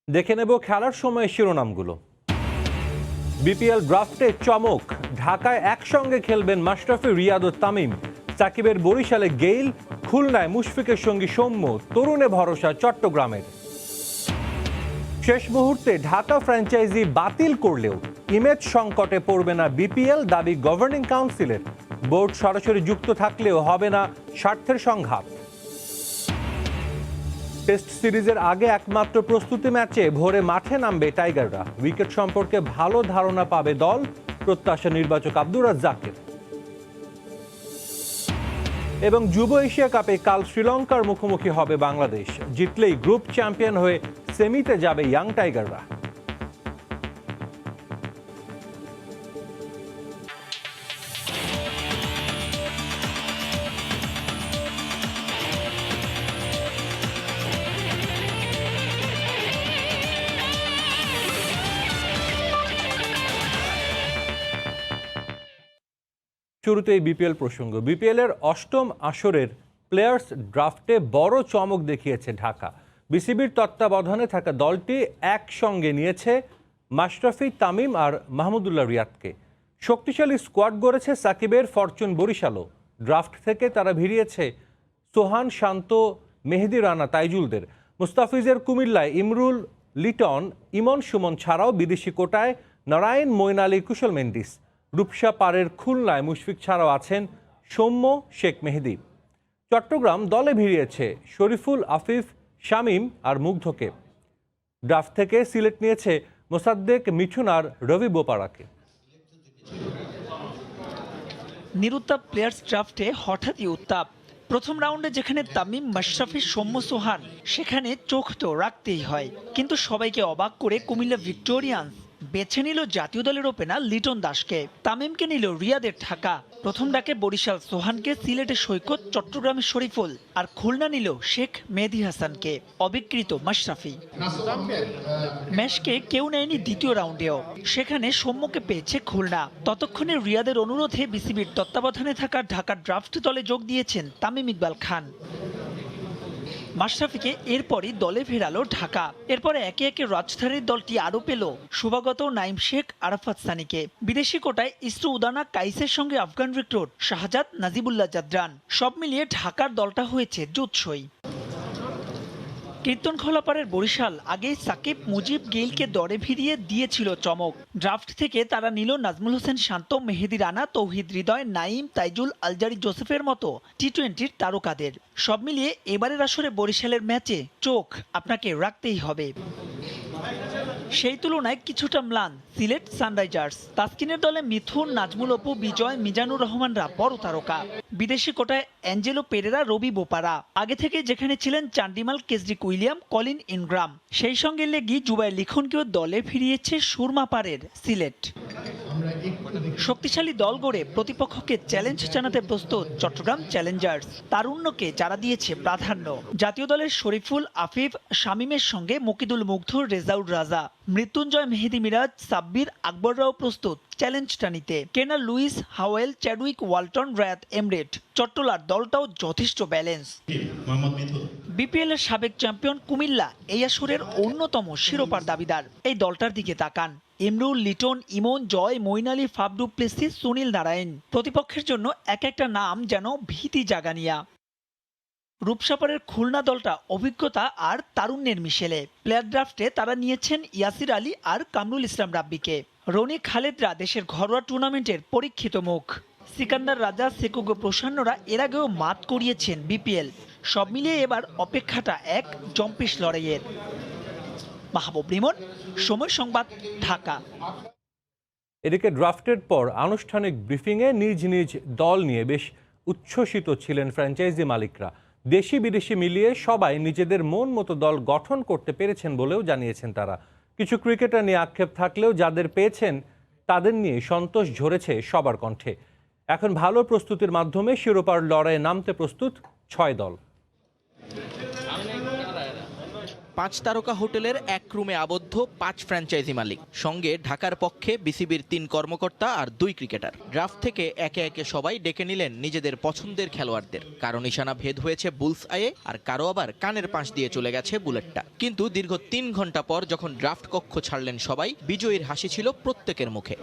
দেখে নেব খেলার সময় শিরোনামগুলো। বিপিএল ড্রাফটে চমক, ঢাকায় একসঙ্গে খেলবেন মাশরাফি, রিয়াদ ও তামিম। সাকিবের বরিশালে গেইল, খুলনায় মুশফিকের সঙ্গী সৌম্য, তরুণে ভরসা চট্টগ্রামের। শেষ মুহূর্তে ঢাকা ফ্র্যাঞ্চাইজি বাতিল করলেও ইমেজ সংকটে পড়বে না বিপিএল, দাবি গভর্নিং কাউন্সিলের। বোর্ড সরাসরি যুক্ত থাকলেও হবে না স্বার্থের সংঘাত। টেস্ট সিরিজের আগে একমাত্র প্রস্তুতি ম্যাচে ভোরে মাঠে নামবে টাইগাররা। উইকেট সম্পর্কে ভালো ধারণা পাবে দল, প্রত্যাশা নির্বাচক আব্দুর রাজ্জাকের। এবং যুব এশিয়া কাপে কাল শ্রীলঙ্কার মুখোমুখি হবে বাংলাদেশ। জিতলেই গ্রুপ চ্যাম্পিয়ন হয়ে সেমিতে যাবে ইয়াং টাইগাররা। শুরুতেই বিপিএল প্রসঙ্গ। বিপিএল এর অষ্টম আসরের প্লেয়ার্স ড্রাফটে বড় চমক দেখিয়েছে ঢাকা। বিসিবির তত্ত্বাবধানে থাকা দলটি একসঙ্গে নিয়েছে মাশরাফি, তামিম আর মাহমুদুল্লাহ রিয়াদকে। শক্তিশালী স্কোয়াড গড়েছে সাকিবের ফরচুন বরিশালও। ড্রাফট থেকে তারা ভিড়িয়েছে সোহান, শান্ত, মেহেদি রানা, তাইজুলদের। মুস্তাফিজের কুমিল্লায় ইমরুল, লিটন, ইমন সুমন ছাড়াও বিদেশি কোটায় নারায়ণ, মঈন আলী, কুশল মেন্ডিস। রূপসা পারের খুলনায় মুশফিক ছাড়াও আছেন সৌম্য, শেখ মেহেদি। চট্টগ্রাম দলে ভিড়িয়েছে শরীফুল, আফিফ, শামীম আর মুগ্ধকে। ড্রাফট থেকে সিলেট নিয়েছে মোসাদ্দেক, মিঠুন আর রবি বোপারাকে। নিরুত্তাপ প্লেয়ার্স ড্রাফটে হঠাৎই উত্তাপ। প্রথম রাউন্ডে যেখানে তামিম, মাশরাফি, সৌম্য, সোহান, সেখানে চোখ তো রাখতেই হয়। কিন্তু সবাইকে অবাক করে কুমিল্লা ভিক্টোরিয়ান্স বেছে নিল জাতীয় দলের ওপেনার লিটন দাসকে। তামিমকে নিল রিয়াদের ঢাকা। প্রথম ডাকে বরিশাল সোহানকে, সিলেটের সৈকত, চট্টগ্রামের শরীফুল আর খুলনা নিল শেখ মেহেদী হাসানকে। অবিকৃত মাশরাফি। ম্যাচকে কেউ নেয়নি দ্বিতীয় রাউন্ডেও, সেখানে সৌম্যকে পেয়েছে খুলনা। ততক্ষণে রিয়াদের অনুরোধে বিসিবির তত্ত্বাবধানে থাকা ঢাকা ড্রাফট দলে যোগ দিয়েছেন তামিম ইকবাল খান। মাশরাফিকে এরপরই দলে ফেরালো ঢাকা। এরপরে একে একে রাজধানীর দলটি আরও পেল শুভাগত, নাইম শেখ, আরাফাত সানিকে। বিদেশি কোটায় ইসরু উদানা, কাইসের সঙ্গে আফগান রিক্রুট শাহজাদ, নাজিবুল্লাহ জাদরান। সব মিলিয়ে ঢাকার দলটা হয়েছে জুৎসই। কীর্তন খোলাপাড়ের বরিশাল আগেই সাকিব, মুজিব, গেইলকে দরে ভিড়িয়ে দিয়েছিল চমক। ড্রাফট থেকে তারা নিল নাজমুল হোসেন শান্ত, মেহেদি রানা, তৌহিদ হৃদয়, নাইম, তাইজুল, আলজারি জোসেফের মতো টি-20-র তারকাদের। সব মিলিয়ে এবারের আসরে বরিশালের ম্যাচে চোখ আপনাকে রাখতেই হবে। সেই তুলনায় কিছুটা ম্লান সিলেট সানরাইজার্স। তাসকিনের দলে মিথুন, নাজমুল অপু, বিজয়, মিজানুর রহমানরা বড় তারকা। বিদেশি কোটায় অ্যাঞ্জেলো পেরেরা, রবি বোপারা। আগে থেকে যেখানে ছিলেন চান্ডিমাল, কেজরিক উইলিয়াম, কলিন ইনগ্রাম, সেই সঙ্গে লেগি জুবাই লিখনকেও দলে ফিরিয়েছে সুরমা পাড়ের সিলেট। শক্তিশালী দল গড়ে প্রতিপক্ষকে চ্যালেঞ্জ জানাতে প্রস্তুত চট্টগ্রাম চ্যালেঞ্জার্স। তারুণ্যকে যারা দিয়েছে প্রাধান্য। জাতীয় দলের শরীফুল, আফিফ, শামীমের সঙ্গে মকিদুল, মুগ্ধ, রেজাউল রাজা, মৃত্যুঞ্জয়, মেহেদি মিরাজ, সাব্বির, আকবররাও প্রস্তুত চ্যালেঞ্জটা নিতে। কেনার, লুইস, হাওয়েল, চ্যাডউইক, ওয়ালটন, রায়াত এমরেট। চট্টলার দলটাও যথেষ্ট ব্যালেন্স। বিপিএল এর সাবেক চ্যাম্পিয়ন কুমিল্লা এই আসরের অন্যতম শিরোপার দাবিদার। এই দলটার দিকে তাকান। Imrul, Liton, Emon, Joy, Moeen Ali, Faf du Plessis, Sunil Narine. প্রতিপক্ষের জন্য এক একটা নাম যেন ভীতি জাগানিয়া। রূপসাপাড়ের খুলনা দলটা অভিজ্ঞতা আর তারুণ্যের মিশেলে। প্লেয়ার ড্রাফটে তারা নিয়েছেন ইয়াসির আলী আর কামরুল ইসলাম রাব্বিকে। রনি, খালেদরা দেশের ঘরোয়া টুর্নামেন্টের পরীক্ষিত মুখ। সিকান্দার রাজা, সেকুগো প্রসন্নরা এর আগেও মাত করিয়েছেন বিপিএল। সব মিলিয়ে এবার অপেক্ষাটা এক জম্পিশ লড়াইয়ের। মাহবুব রিমন, সময় সংবাদ, ঢাকা। এদিকে ড্রাফটের পর আনুষ্ঠানিক ব্রিফিংয়ে নিজ নিজ দল নিয়ে বেশ উচ্ছ্বসিত ছিলেন ফ্র্যাঞ্চাইজি মালিকরা। দেশি বিদেশি মিলিয়ে সবাই নিজেদের মন মতো দল গঠন করতে পেরেছেন বলেও জানিয়েছেন তারা। কিছু ক্রিকেটার নিয়ে আক্ষেপ থাকলেও যাদের পেয়েছেন তাদের নিয়ে সন্তোষ ঝরেছে সবার কণ্ঠে। এখন ভালো প্রস্তুতির মাধ্যমে শিরোপার লড়াইয়ে নামতে প্রস্তুত 6 দল। 5 তারকা হোটেলের এক রুমে আবদ্ধ 5 ফ্র্যাঞ্চাইজি মালিক, সঙ্গে ঢাকার পক্ষে বিসিবির 3 কর্মকর্তা আর 2 ক্রিকেটার। ড্রাফট থেকে একে একে সবাই ডেকে নিলেন নিজেদের পছন্দের খেলোয়াড়দের। কারো নিশানা ভেদ হয়েছে বুলস আয়ে, আর কারো আবার কানের পাশ দিয়ে চলে গেছে বুলেটটা। কিন্তু দীর্ঘ 3 ঘন্টা পর যখন ড্রাফট কক্ষ ছাড়লেন সবাই, বিজয়ীর হাসি ছিল প্রত্যেকের মুখে।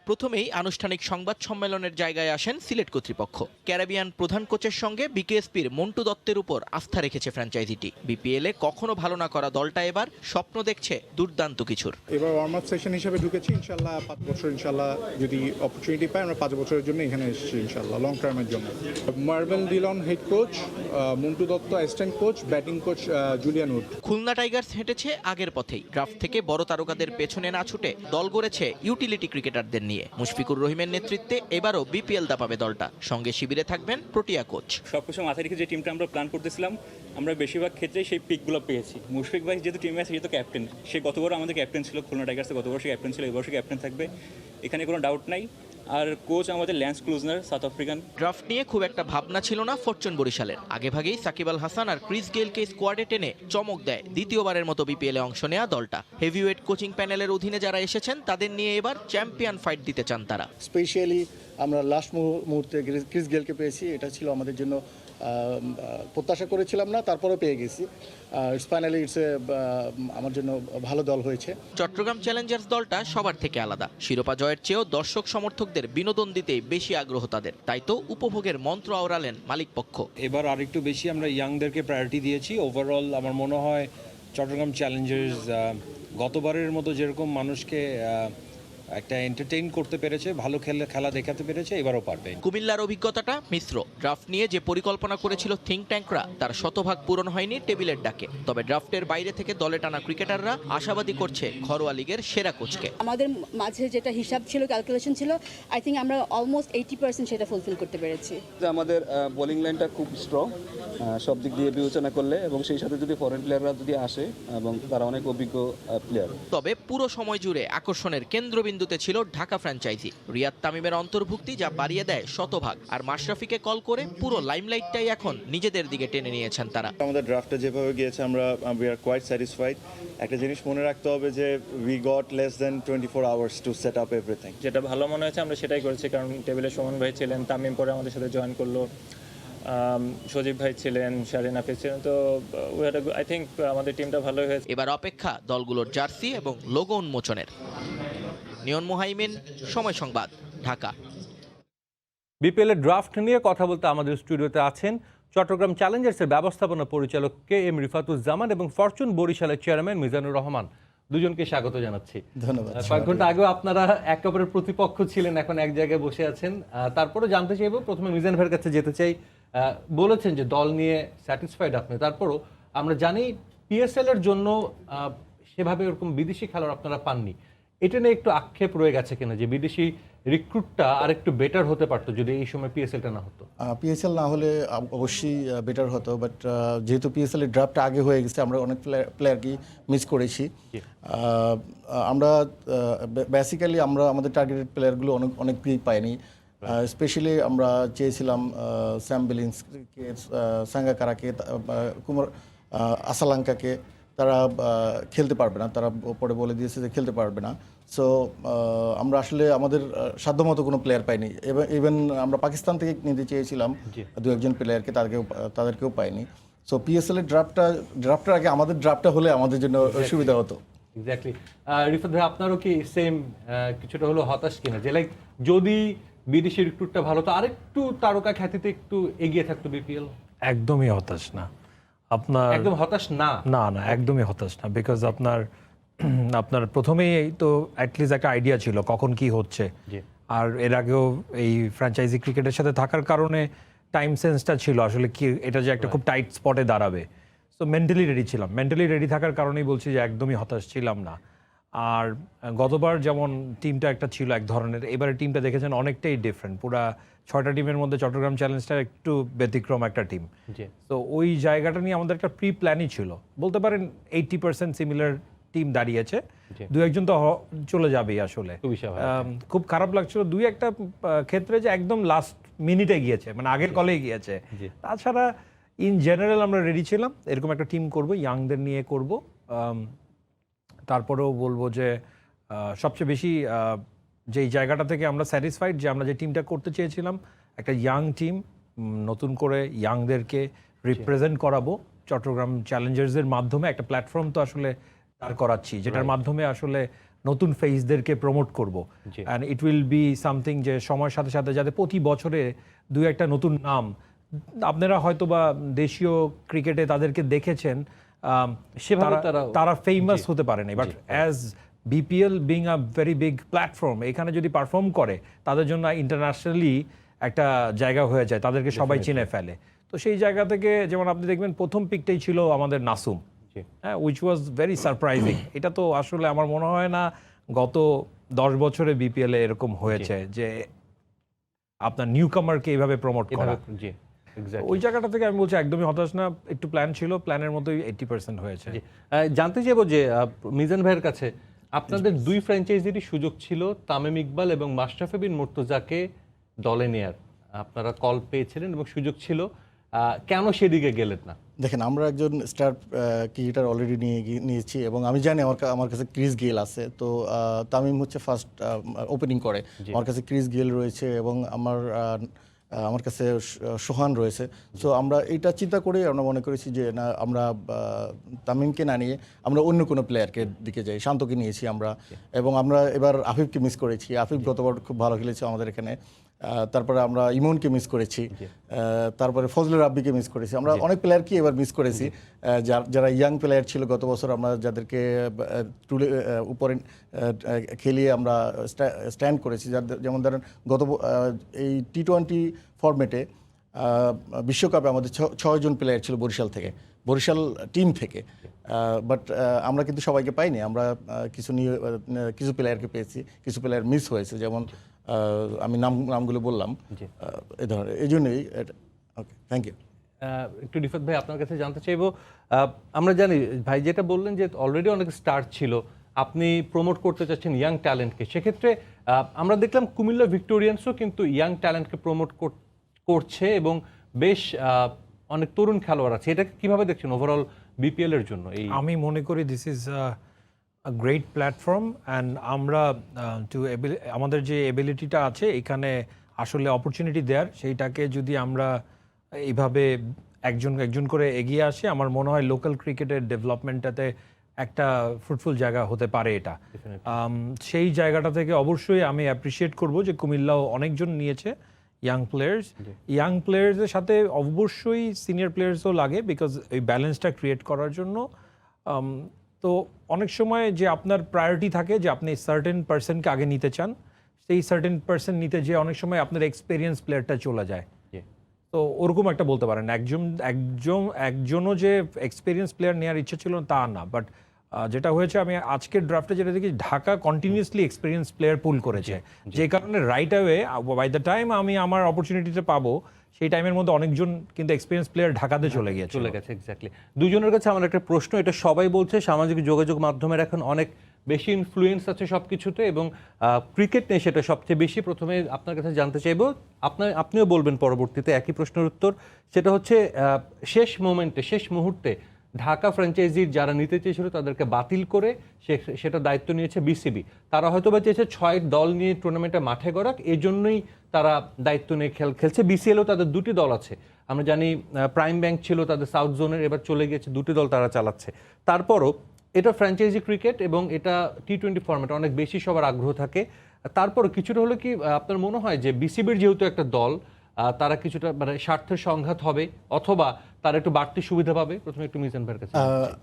প্রথমেই আনুষ্ঠানিক সংবাদ সম্মেলনের জায়গায় আসেন সিলেট কর্তৃপক্ষ। ক্যারিবিয়ান প্রধান কোচের সঙ্গে বিকেএসপির মন্টু দত্তের উপর আস্থা রেখেছে ফ্র্যাঞ্চাইজিটি। বিপিএলে কখনো ভালো না করা দলটা এবার স্বপ্ন দেখছে দুর্দান্ত কিছুর। এবার ওয়ার্ম আপ সেশন হিসেবে ঢুকেছি, ইনশাল্লাহ 5 বছর ইনশাল্লাহ যদি অপরচুনিটি পাই আমরা 5 বছরের জন্য এখানে এসেছি ইনশাল্লাহ, লং টার্মের জন্য। Mervyn Dillon head coach, Montu Dutta assistant coach, batting coach Julian Wood. Khulna Tigers হেঁটেছে আগের পথেই। ড্রাফট থেকে বড় তারকাদের পেছনে না ছুটে দল গড়েছে ইউটিলিটি ক্রিকেটারদের নিয়ে। মুশফিকুর রহিমের নেতৃত্বে এবারও বিপিএল দাপাবে দলটা। সঙ্গে শিবিরে থাকবেন প্রোটিয়া কোচ। সবকিছু মাথায় রেখে যে টিমটা আমরা প্ল্যান করতেছিলাম, আমরা বেশিরভাগ ক্ষেত্রেই সেই পিকগুলো পেয়েছি। মুশফিক ভাই যেহেতু টিমে আছে, যেহেতু ক্যাপ্টেন, সে গতবার আমাদের ক্যাপ্টেন ছিল খুলনা টাইগার্সে, গতবার সে ক্যাপ্টেন ছিল, এবার সে ক্যাপ্টেন থাকবে, এখানে কোনো ডাউট নাই। আর কোচ আমাদের lance Klusener, south African. Draft নিয়ে খুব একটা ভাবনা ছিল না ফরচুন বরিশালের। আগেভাগেই সাকিব আল হাসান আর ক্রিস গেলকে স্কোয়াডে টেনে চমক দেয় দ্বিতীয়বারের মতো বিপিএলে অংশ নেওয়া দলটা। হেভিওয়েট কোচিং প্যানেলের অধীনে যারা এসেছেন তাদের নিয়ে এবার চ্যাম্পিয়ন ফাইট দিতে চান তারা। স্পেশালি আমরা লাস্ট মুহূর্তে ক্রিস গেলকে পেয়েছি, এটা ছিল আমাদের জন্য প্রত্যাশা করেছিলাম না, তারপরেও পেয়ে গেছি। ফাইনালি আমার জন্য ভালো দল হয়েছে। চট্টগ্রাম চ্যালেঞ্জার্স দলটা সবার থেকে আলাদা। শিরোপা জয়ের চেয়েও দর্শক সমর্থকদের বিনোদন দিতেই বেশি আগ্রহ তাদের। তাই তো উপভোগের মন্ত্র আওড়ালেন মালিক পক্ষ। এবার আরেকটু বেশি আমরা ইয়াংদেরকে প্রায়োরিটি দিয়েছি। ওভারঅল আমার মনে হয় চট্টগ্রাম চ্যালেঞ্জার্স গতবারের মতো যেরকম মানুষকে একটা এন্টারটেইন করতে পেরেছে, ভালো খেলা দেখাতে পেরেছে, এবারও পারবে। কুমিল্লার অভিজ্ঞতাটা মিশ্র। ড্রাফট নিয়ে যে পরিকল্পনা করেছিল থিঙ্ক ট্যাঙ্করা, তার শতভাগ পূরণ হয়নি টেবিলের ডাকে। তবে ড্রাফটের বাইরে থেকে দলে টানা ক্রিকেটাররা আশাবাদী করছে ঘরোয়া লিগের সেরা কোচকে। আমাদের মাঝে যেটা হিসাব ছিল, ক্যালকুলেশন ছিল, আই থিঙ্ক আমরা অলমোস্ট 80% সেটা ফুলফিল করতে পেরেছি। আমাদের বোলিং লাইনটা খুব স্ট্রং সব দিক দিয়ে বিবেচনা করলে, এবং সেই সাথে যদি ফরেন প্লেয়াররা যদি আসে, এবং তারা অনেক অভিজ্ঞ প্লেয়ার। তবে পুরো সময় জুড়ে আকর্ষণের কেন্দ্রবিন্দুতে ছিল ঢাকা ফ্র্যাঞ্চাইজি। রিয়াদ তামিমের অন্তর্ভুক্তি যা বাড়িয়ে দেয় শতভাগ। আর মাশরাফিকে কল করে পুরো লাইমলাইটটাই এখন নিজেদের দিকে টেনে নিয়েছেন তারা। আমাদের ড্রাফটে যেভাবে গিয়েছে আমরা উই আর কোয়াইট স্যাটিসফাইড। একটা জিনিস মনে রাখতে হবে যে we got less than 24 hours to set up everything. যেটা ভালো মনে হয়েছে আমরা সেটাই করেছি, কারণ টেবিলে সুমন ভাই ছিলেন, তামিম পরে আমাদের সাথে জয়েন করলো, সজীব ভাই ছিলেন, শারিন হাফিজ ছিলেন। তো আই থিঙ্ক আমাদের টিমটা ভালো হয়েছে। এবার অপেক্ষা দলগুলোর জার্সি এবং লোগো উন্মোচনের। নিয়ন মুহাইমিন, সময় সংবাদ, ঢাকা। বিপিএলের ড্রাফট নিয়ে কথা বলতে আমাদের স্টুডিওতে আছেন চট্টগ্রাম চ্যালেঞ্জার্সের ব্যবস্থাপনা পরিচালক কে এম রিফাতুজ্জামান এবং ফরচুন বরিশালের চেয়ারম্যান মিজানুর রহমান। দুজনকে স্বাগত জানাচ্ছি। ধন্যবাদ। কয়েক ঘন্টা আগেও আপনারা একে অপরের প্রতিপক্ষ ছিলেন, এখন এক জায়গায় বসে আছেন। তারপরে জানতে চাইব, প্রথমে মিজান ভাইয়ের কাছে যেতে চাই। বলেছেন যে দল নিয়ে স্যাটিসফাইড আপনি, তারপরও আমরা জানি পিএসএল এর জন্য সেভাবে এরকম বিদেশি খেলোয়াড় আপনারা পাননি। এটা নিয়ে একটু আক্ষেপ রয়ে গেছে কিনা যে বিদেশি রিক্রুটটা আরেকটু বেটার হতে পারতো যদি এই সময় পিএসএলটা না হতো? পিএসএল না হলে অবশ্যই বেটার হতো, বাট যেহেতু পিএসএল এর ড্রাফটটা আগে হয়ে গেছে, আমরা অনেক প্লেয়ারকে মিস করেছি। আমরা বেসিক্যালি আমাদের টার্গেটেড প্লেয়ারগুলো অনেকই পাইনি। স্পেশালি আমরা চেয়েছিলাম স্যাম বিলিন্সকে, সাঙ্গাকারাকে, কুমার আসালাঙ্কাকে। তারা খেলতে পারবে না, তারা পরে বলে দিয়েছে যে খেলতে পারবে না। সো আমরা আসলে আমাদের সাধ্যমতো কোনো প্লেয়ার পাইনি। ইভেন আমরা পাকিস্তান থেকে নিতে চেয়েছিলাম দু একজন প্লেয়ারকে, তাদেরকেও পাইনি। সো পিএসএল এর ড্রাফটার আগে আমাদের ড্রাফটটা হলে আমাদের জন্য সুবিধা হতো। এক্স্যাক্টলি। রিফাত ভাই, আপনারও কি সেম কিছুটা হলো হতাশ কিনা যে লাইক যদি বিদেশি রিক্রুটটা ভালো তো আরেকটু তারকা খ্যাতিতে একটু এগিয়ে থাকতো বিপিএল? একদমই হতাশ না। আপনার একদম হতাশ না? না, একদমই হতাশ না। বিকজ আপনার প্রথমেই তো অ্যাটলিস্ট একটা আইডিয়া ছিল কখন কি হচ্ছে। আর এর আগেও এই ফ্র্যাঞ্চাইজি ক্রিকেটের সাথে থাকার কারণে টাইম সেন্সটা ছিল আসলে কি এটা যে একটা খুব টাইট স্পটে দাঁড়াবে। সো মেন্টালি রেডি ছিলাম। মেন্টালি রেডি থাকার কারণেই বলছি যে একদমই হতাশ ছিলাম না। আর গতবার যেমন টিমটা একটা ছিল এক ধরনের, এবারে টিমটা দেখেছেন অনেকটাই ডিফারেন্ট। পুরা 6টা টিমের মধ্যে চট্টগ্রাম চ্যালেঞ্জটা একটু ব্যতিক্রম একটা টিম। তো ওই জায়গাটা নিয়ে আমাদের একটা প্রি প্ল্যানই ছিল। বলতে পারেন 80% সিমিলার টিম দাঁড়িয়েছে, দু একজন তো চলে যাবেই। আসলে খুব খারাপ লাগছিল দুই একটা ক্ষেত্রে যে একদম লাস্ট মিনিটে গিয়েছে, মানে আগের কলেই গিয়েছে। তাছাড়া ইন জেনারেল আমরা রেডি ছিলাম, এরকম একটা টিম করব, ইয়াংদের নিয়ে করব। তারপরেও বলবো যে সবচেয়ে বেশি যেই জায়গাটা থেকে আমরা স্যাটিসফাইড যে আমরা যে টিমটা করতে চেয়েছিলাম, একটা ইয়াং টিম, নতুন করে ইয়াংদেরকে রিপ্রেজেন্ট করাবো চট্টগ্রাম চ্যালেঞ্জার্সের মাধ্যমে। একটা প্ল্যাটফর্ম তো আসলে দাঁড় করাচ্ছি যেটার মাধ্যমে আসলে নতুন ফেসদেরকে প্রমোট করব, and it will be something যে সময়ের সাথে সাথে যাতে প্রতি বছরে দুই একটা নতুন নাম, আপনারা হয়তো বা দেশীয় ক্রিকেটে তাদেরকে দেখেছেন, সেভাবে তারা ফেমাস হতে পারেনি, but as BPL being a very big platform, এখানে যদি পারফর্ম করে তাদের জন্য ইন্টারন্যাশনালি একটা জায়গা হয়ে যায়, তাদেরকে সবাই চিনে ফেলে। তো সেই জায়গা থেকে যেমন আপনি দেখবেন প্রথম পিকটাই ছিল আমাদের নাসুম, হ্যাঁ, উইচ ওয়াজ ভেরি সারপ্রাইজিং। এটা তো আসলে আমার মনে হয় না গত 10 বছরে বিপিএল এ এরকম হয়েছে যে আপনার নিউ কামারকে এইভাবে প্রমোট করা। ওই জায়গাটা থেকে আমি বলছি একদমই হতাশ না, একটু প্ল্যান ছিল, প্ল্যানের মতোই 80% হয়েছে। জানতে চাইবো যে মিজান ভাইয়ের কাছে, আপনাদের দুই ফ্র্যাঞ্চাইজিরই সুযোগ ছিল তামিম ইকবাল এবং মাশরাফি বিন মুর্তজাকে দলে নেয়ার, আপনারা কল পেয়েছিলেন এবং সুযোগ ছিল, কেন সেদিকে গেলেন না? দেখেন, আমরা একজন স্টার ক্রিকেটার অলরেডি নিয়েছি এবং আমি জানি আমার কাছে ক্রিস গেল আছে। তো তামিম হচ্ছে ফার্স্ট ওপেনিং করে, আমার কাছে ক্রিস গেল রয়েছে এবং আমার কাছে সোহান রয়েছে। সো আমরা এটা চিন্তা করে আমরা মনে করেছি যে না, আমরা তামিমকে না নিয়ে আমরা অন্য কোনো প্লেয়ারকে দিকে যাই। শান্তকে নিয়েছি আমরা, এবং আমরা এবার আফিফকে মিস করেছি। আফিফ গতবার খুব ভালো খেলেছে আমাদের এখানে। তারপরে আমরা ইমনকে মিস করেছি, তারপরে ফজলুর রাব্বিকে মিস করেছি। আমরা অনেক প্লেয়ারকে এবার মিস করেছি, যারা ইয়াং প্লেয়ার ছিল গত বছর, আমরা যাদেরকে তুলে উপরে খেলিয়ে আমরা স্ট্যান্ড করেছি। যেমন ধরেন এই টি20 ফরম্যাটে বিশ্বকাপে আমাদের 6 জন প্লেয়ার ছিল বরিশাল টিম থেকে, বাট আমরা কিন্তু সবাইকে পাইনি। আমরা কিছু প্লেয়ারকে পেয়েছি, কিছু প্লেয়ার মিস হয়েছে, যেমন আমি নামগুলো বললাম এই ধরনের। এই জন্যই ওকে, থ্যাংক ইউ। একটু রিফাত ভাই আপনার কাছে জানতে চাইবো, আমরা জানি ভাই যেটা বললেন যে অলরেডি অনেক স্টার ছিল, আপনি প্রমোট করতে চাচ্ছেন ইয়াং ট্যালেন্টকে, সেক্ষেত্রে আমরা দেখলাম কুমিল্লা ভিক্টোরিয়ান্সও কিন্তু ইয়াং ট্যালেন্টকে প্রমোট করছে এবং বেশ অনেক তরুণ খেলোয়াড় আছে। এটাকে কিভাবে দেখছেন ওভারঅল বিপিএল এর জন্য? আমি মনে করি this is a great platform, and আমরা আমাদের যে এবিলিটিটা আছে এখানে আসলে অপরচুনিটি দেওয়ার, সেইটাকে যদি আমরা এইভাবে একজন করে এগিয়ে আসি, আমার মনে হয় লোকাল ক্রিকেটের ডেভেলপমেন্টটাতে একটা ফ্রুটফুল জায়গা হতে পারে এটা। সেই জায়গাটা থেকে অবশ্যই আমি অ্যাপ্রিসিয়েট করব যে কুমিল্লাও অনেকজন নিয়েছে ইয়াং প্লেয়ার্সের সাথে অবশ্যই সিনিয়র প্লেয়ার্সও লাগে, বিকজ এই ব্যালেন্সটা ক্রিয়েট করার জন্য। তো অনেক সময় যে আপনার প্রায়োরিটি থাকে যে আপনি সার্টেন পার্সনকে আগে নিতে চান, সেই সার্টেন পার্সন নিতে যে অনেক সময় আপনার এক্সপিরিয়েন্স প্লেয়ারটা চলে যায়। তো ওরকম একটা বলতে পারেন, একজনও যে এক্সপিরিয়েন্স প্লেয়ার নেওয়ার ইচ্ছা ছিল তা না, বাট যেটা হয়েছে আমি আজকের ড্রাফটে যেটা দেখি, Dhaka continuously experience player pool করেছে, যে কারণে right away by the time আমি আমার অপরচুনিটিটা পাবো সেই টাইমের মধ্যে অনেকজন কিন্তু এক্সপিরিয়েন্স প্লেয়ার ঢাকাতে চলে গেছে। এক্স্যাক্টলি। দুজনের কাছে আমার একটা প্রশ্ন, এটা সবাই বলছে, সামাজিক যোগাযোগ মাধ্যমের এখন অনেক বেশি ইনফ্লুয়েন্স আছে সব কিছুতে এবং ক্রিকেট নিয়ে সেটা সবচেয়ে বেশি। প্রথমে আপনার কাছে জানতে চাইবো, আপনিও বলবেন পরবর্তীতে একই প্রশ্নের উত্তর, সেটা হচ্ছে শেষ মুহূর্তে ঢাকা ফ্র্যাঞ্চাইজির যারা নিতে চেয়েছিল তাদেরকে বাতিল করে সেটা দায়িত্ব নিয়েছে বিসিবি। তারা হয়তো বা চেয়েছে 6 দল নিয়ে টুর্নামেন্টে মাঠে গড়াক, এই জন্যই তারা দায়িত্ব নিয়ে খেলছে। বিসিএলও তাদের 2টি দল আছে, আমরা জানি প্রাইম ব্যাংক ছিল তাদের সাউথ জোনের, এবার চলে গিয়েছে, 2টি দল তারা চালাচ্ছে। তারপরও এটা ফ্র্যাঞ্চাইজি ক্রিকেট এবং এটা টি20 ফরম্যাট, অনেক বেশি সবার আগ্রহ থাকে। তারপরও কিছুটা হলে কি আপনার মনে হয় যে বিসিবির যেহেতু একটা দল, তারা কিছুটা মানে স্বার্থের সংঘাত হবে অথবা তারা একটু বাড়তি সুবিধা পাবে? প্রথমে একটু মিজান ভাইয়ের কাছে।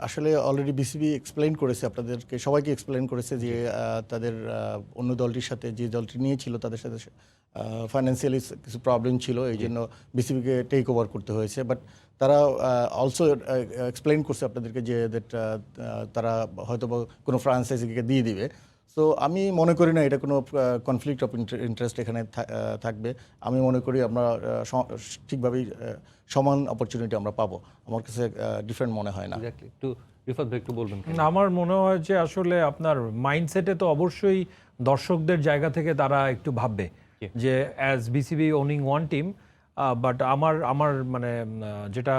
আসলে অলরেডি বিসিবি এক্সপ্লেইন করেছে, আপনাদেরকে সবাইকে এক্সপ্লেইন করেছে যে তাদের অন্য দলটির সাথে, যে দলটি নিয়েছিল তাদের সাথে ফাইন্যান্সিয়ালি কিছু প্রবলেম ছিল, এই জন্য বিসিবিকে টেক ওভার করতে হয়েছে। বাট তারা অলসো এক্সপ্লেইন করছে আপনাদেরকে যে তারা হয়তো কোনো ফ্র্যাঞ্চাইজিকে দিয়ে দিবে। সো আমি মনে করি না এটা কোনো কনফ্লিক্ট অফ ইন্টারেস্ট এখানে থাকবে। আমি মনে করি আমরা ঠিকভাবেই সমান অপরচুনিটি আমরা পাবো। আমার কাছে ডিফারেন্ট মনে হয় না। একটু রিফাত ভাই একটু বলবেন। আমার মনে হয় যে আসলে আপনার মাইন্ডসেটে তো অবশ্যই দর্শকদের জায়গা থেকে তারা একটু ভাববে যে as BCB owning one team, but আমার মানে যেটা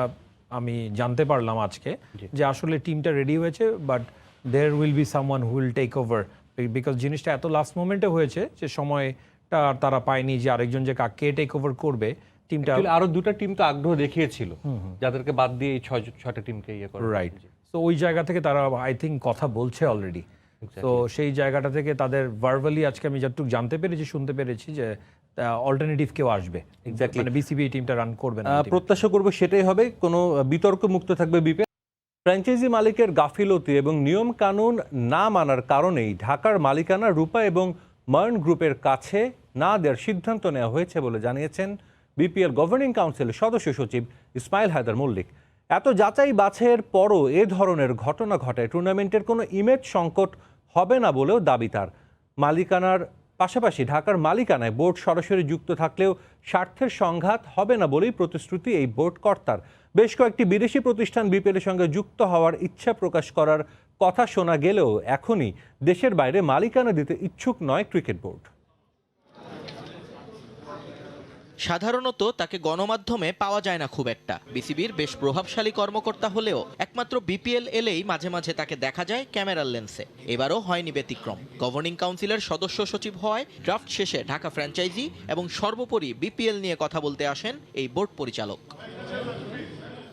আমি জানতে পারলাম আজকে যে আসলে টিমটা রেডি হয়েছে, but there will be someone who will take over, because জিনিসটা এত লাস্ট মোমেন্টে হয়েছে যে সময়টা আর তারা পায়নি যে আরেকজন যে কাকে টেক ওভার করবে। টিমটা আরো দুটো টিম তো আগ্রহ দেখিয়েছিল, যাদেরকে বাদ দিয়ে এই ছয়টা টিমকে ইয়ে করে। রাইট, তো ওই জায়গা থেকে তারা আই থিঙ্ক কথা বলছে অলরেডি। তো সেই জায়গাটা থেকে তাদের ভার্বালি আজকে আমি যতটুকু জানতে পেরেছি, শুনতে পেরেছি যে অল্টারনেটিভ কেউ আসবে, মানে বিসিবি টিমটা রান করবে না। প্রত্যাশা করবো সেটাই হবে, কোনো বিতর্ক মুক্ত থাকবে বিপিএল। ফ্র্যাঞ্চাইজি মালিকের গাফিলতি এবং নিয়ম কানুন না মানার কারণেই ঢাকার মালিকানা রূপা এবং মার্ন গ্রুপের কাছে না দেওয়ার সিদ্ধান্ত নেওয়া হয়েছে বলে জানিয়েছেন বিপিএল গভর্নিং কাউন্সিলের সদস্য সচিব ইসমাইল হায়দার মল্লিক। এত যাচাই বাছাইয়ের পরও এ ধরনের ঘটনা ঘটায় টুর্নামেন্টের কোনো ইমেজ সংকট হবে না বলেও দাবি তার। মালিকানার পাশাপাশি ঢাকার মালিকানায় বোর্ড সরাসরি যুক্ত থাকলেও স্বার্থের সংঘাত হবে না বলেই প্রতিশ্রুতি এই বোর্ড কর্তার। বেশ কয়েকটি বিদেশি প্রতিষ্ঠান বিপিএলের সঙ্গে যুক্ত হওয়ার ইচ্ছা প্রকাশ করার কথা শোনা গেলেও এখনই দেশের বাইরে মালিকানা দিতে ইচ্ছুক নয় ক্রিকেট বোর্ড। সাধারণত তাকে গণমাধ্যমে পাওয়া যায় না খুব একটা। বিসিবির বেশ প্রভাবশালী কর্মকর্তা হলেও একমাত্র বিপিএল এলেই মাঝে মাঝে তাকে দেখা যায় ক্যামেরার লেন্সে। এবারও হয়নি ব্যতিক্রম। গভর্নিং কাউন্সিলের সদস্য সচিব হওয়ায় ড্রাফট শেষে ঢাকা ফ্র্যাঞ্চাইজি এবং সর্বোপরি বিপিএল নিয়ে কথা বলতে আসেন এই বোর্ড পরিচালক।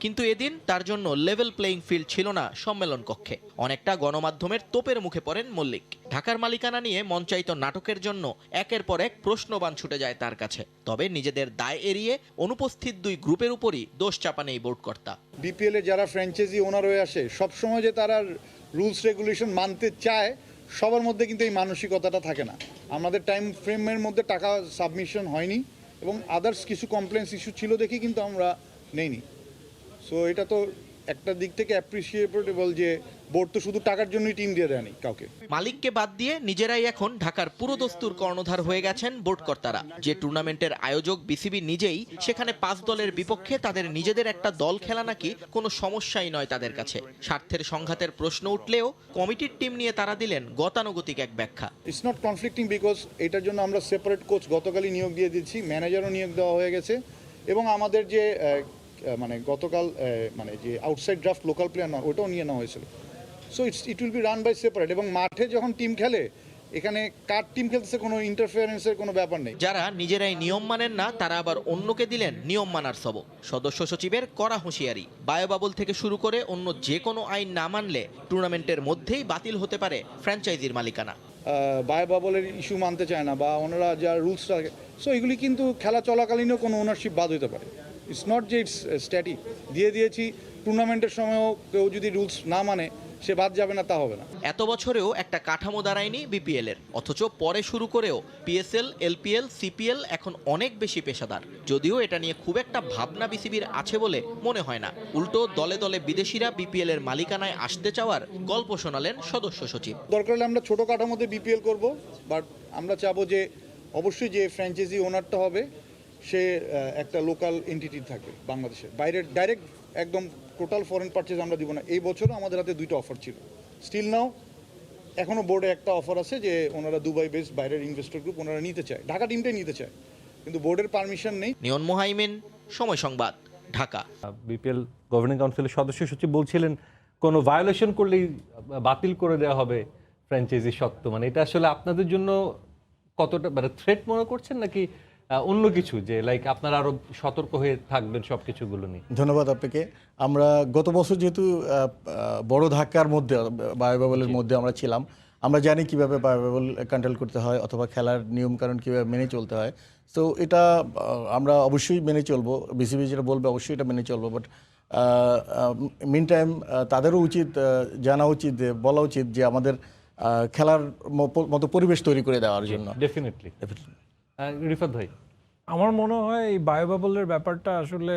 কিন্তু এদিন তার জন্য লেভেল প্লেইং ফিল্ড ছিল না সম্মেলন কক্ষে। অনেকটা গণমাধ্যমের তোপের মুখে পড়েন মল্লিক। ঢাকার মালিকানা নিয়ে মঞ্চায়িত নাটকের জন্য একের পর এক প্রশ্নবাণ ছুটে যায় তার কাছে। তবে নিজেদের দায় এড়িয়ে অনুপস্থিত দুই গ্রুপের উপরই দোষ চাপান এই বোর্ড কর্তা। বিপিএল এ যারা ফ্র্যাঞ্চাইজি ওনার হয়ে আসে সবসময় যে তারা রুলস রেগুলেশন মানতে চায়, সবার মধ্যে কিন্তু এই মানসিকতাটা থাকে না। আমাদের টাইম ফ্রেমের মধ্যে টাকা সাবমিশন হয়নি এবং আদার্স কিছু কমপ্লেন্স ইস্যু ছিল দেখি কিন্তু আমরা নেইনি। সো এটা তো একটা দিক থেকে অ্যাপ্রিসিয়েটেবল যে বোর্ড তো শুধু টাকার জন্যই টিম দিয়ে দেয়নি কাউকে। মালিককে বাদ দিয়ে নিজেরাই এখন ঢাকার পুরো দস্তুর কর্ণধার হয়ে গেছেন বোর্ড কর্তারা। যে টুর্নামেন্টের আয়োজক বিসিবি নিজেই, সেখানে 5 দলের বিপক্ষে তাদের নিজেদের একটা দল খেলা নাকি কোনো সমস্যাই নয় তাদের কাছে। স্বার্থের সংঘাতের প্রশ্ন উঠলেও কমিটির টিম নিয়ে তারা দিলেন গতানুগতিক এক ব্যাখ্যা। ইটস নট কনফ্লিক্টিং বিকজ এটার জন্য আমরা সেপারেট কোচ গতকালই নিয়োগ দিয়ে দিচ্ছি, ম্যানেজারও নিয়োগ দেওয়া হয়ে গেছে এবং আমাদের যে মানে গতকাল মানে যে আউটসাইড ড্রাফট লোকাল প্লেয়ার না ওটাও নিয়ে নেওয়া হয়েছিল। So it will be run by separate এবং মাঠে যখন টিম খেলে এখানে কার টিম খেলতেছে কোনো ইন্টারফারেন্সের কোনো ব্যাপার নেই। যারা নিজেরাই নিয়ম মানেন না তারা আবার অন্যকে দিলেন নিয়ম মানার সবক। সদস্য সচিবের কড়া হুঁশিয়ারি, বায়োবাবল থেকে শুরু করে অন্য যে কোনো আইন না মানলে টুর্নামেন্টের মধ্যেই বাতিল হতে পারে ফ্র্যাঞ্চাইজির মালিকানা। বায়োবাবলের ইস্যু মানতে চায় না বা ওনারা যা রুলস রাখে, সো এগুলি কিন্তু খেলা চলাকালীনও কোনো ওনারশিপ বাদ হতে পারে। ইটস নট যে ইটস স্ট্যাটিক দিয়ে দিয়েছি, টুর্নামেন্টের সময়ও কেউ যদি রুলস না মানে সে বাদ যাবে না তা হবে না। এত বছরেও একটা কাঠামো দাঁড়ায়নি বিপিএল এর, অথচ পরে শুরু করেও পিএসএল, এলপিএল, সিপিএল এখন অনেক বেশি পেশাদার। যদিও এটা নিয়ে খুব একটা ভাবনা বিসিবির আছে বলে মনে হয় না। উল্টো দলে দলে বিদেশিরা বিপিএল এর মালিকানায় আসতে চাওয়ার গল্প শোনালেন সদস্য সচিব। দরকার হলে আমরা ছোটো কাঠামোতে বিপিএল করব, বাট আমরা চাবো যে অবশ্যই যে ফ্র্যাঞ্চাইজি ওনারটা হবে সে একটা লোকাল এন্টিটি থাকবে বাংলাদেশের বাইরের ডাইরেক্ট একদম টোটাল ফরেন পারচেজ আমরা দিব না। এই বছরও আমাদের হাতে 2টা অফার ছিল, স্টিল নাও এখনও বোর্ডে একটা অফার আছে যে ওনারা দুবাই বেসড বাইরের ইনভেস্টর গ্রুপ ওনারা নিতে চায়, ঢাকা টিমটাই নিতে চায়, কিন্তু বোর্ডের পারমিশন নেই। নিয়ন মোহাইমিন, সময় সংবাদ, ঢাকা। বিপিএল গভর্নিং কাউন্সিলের সদস্য সচিব বলছিলেন কোনো ভায়োলেশন করলেই বাতিল করে দেওয়া হবে ফ্র্যাঞ্চাইজি সত্ত্ব। মানে এটা আসলে আপনাদের জন্য কতটা মানে থ্রেট মনে করছেন নাকি অন্য কিছু, যে লাইক আপনারা আরো সতর্ক হয়ে থাকবেন সব কিছুগুলো নিয়ে? ধন্যবাদ আপনাকে। আমরা গত বছর যেহেতু বড় ধাক্কার মধ্যে বায়োবাবলের মধ্যে আমরা ছিলাম, আমরা জানি কিভাবে বায়োবাবল কন্ট্রোল করতে হয় অথবা খেলার নিয়মকানুন কীভাবে মেনে চলতে হয়। সো এটা আমরা অবশ্যই মেনে চলবো, বিসিবি যেটা বলবে অবশ্যই এটা মেনে চলবো। বাট মিন টাইম তাদেরও উচিত জানা উচিত, বলা উচিত যে আমাদের খেলার মতো পরিবেশ তৈরি করে দেওয়ার জন্য। ডেফিনেটলি। রিফাত ভাই, আমার মনে হয় এই বায়োবাবলের ব্যাপারটা আসলে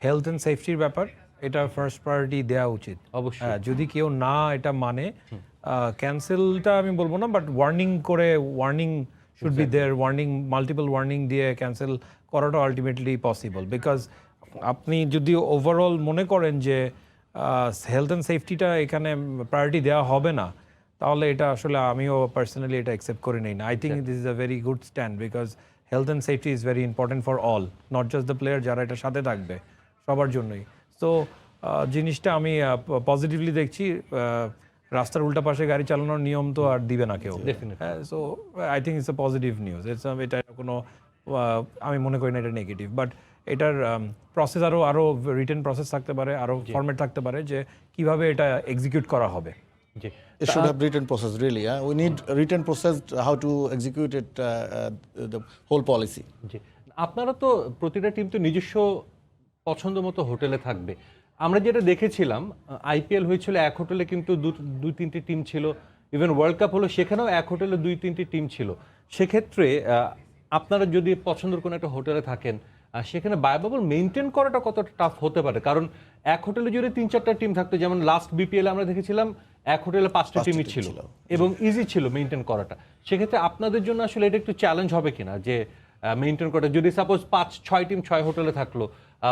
হেলথ অ্যান্ড সেফটির ব্যাপার, এটা ফার্স্ট প্রায়োরিটি দেওয়া উচিত অবশ্যই। যদি কেউ না এটা মানে ক্যান্সেলটা আমি বলবো না, বাট ওয়ার্নিং করে, warning should be there, warning multiple warning দিয়ে ক্যান্সেল করাটা আলটিমেটলি পসিবল। বিকজ আপনি যদি ওভারঅল মনে করেন যে হেলথ অ্যান্ড সেফটিটা এখানে প্রায়োরিটি দেওয়া হবে না, তাহলে এটা আসলে আমিও পার্সোনালি এটা অ্যাকসেপ্ট করে নিই না। I think this is a very good stand, because health and safety is very important for all, not just the player যারা এটা সাথে থাকবে, সবার জন্যই। সো জিনিসটা আমি পজিটিভলি দেখছি। রাস্তার উল্টা পাশে গাড়ি চালানোর নিয়ম তো আর দিবে না কেউ, হ্যাঁ। So I think it's a positive news. এটা কোনো আমি মনে করি না এটা নেগেটিভ, বাট এটার প্রসেস আরও রিটেন প্রসেস থাকতে পারে, আরও ফরম্যাট থাকতে পারে যে কিভাবে এটা এক্সিকিউট করা হবে। জি, It should have written process really. We need written process how to execute it, the whole policy. জি, আপনারা তো প্রতিটা টিম তো নিজস্ব পছন্দ মতো হোটেলে থাকবে। আমরা যেটা দেখেছিলাম, আইপিএল হয়েছিল এক হোটেলে, কিন্তু দুই তিনটি টিম ছিল। ইভেন ওয়ার্ল্ড কাপ হলো, সেখানেও এক হোটেলে দুই তিনটি টিম ছিল। সেক্ষেত্রে আপনারা যদি পছন্দের কোনো একটা হোটেলে থাকেন, সেখানে বায়োবাবল মেনটেন করাটা কতটা টাফ হতে পারে? কারণ এক হোটেলে যদি 3-4টা টিম থাকতো, যেমন লাস্ট বিপিএল আমরা দেখেছিলাম এক হোটেলে 5টা টিমই ছিল এবং ইজি ছিল মেনটেন করাটা। সেক্ষেত্রে আপনাদের জন্য আসলে এটা একটু চ্যালেঞ্জ হবে কিনা যে মেনটেন করাটা? যদি সাপোজ 5-6 টিম 6 হোটেলে থাকলো,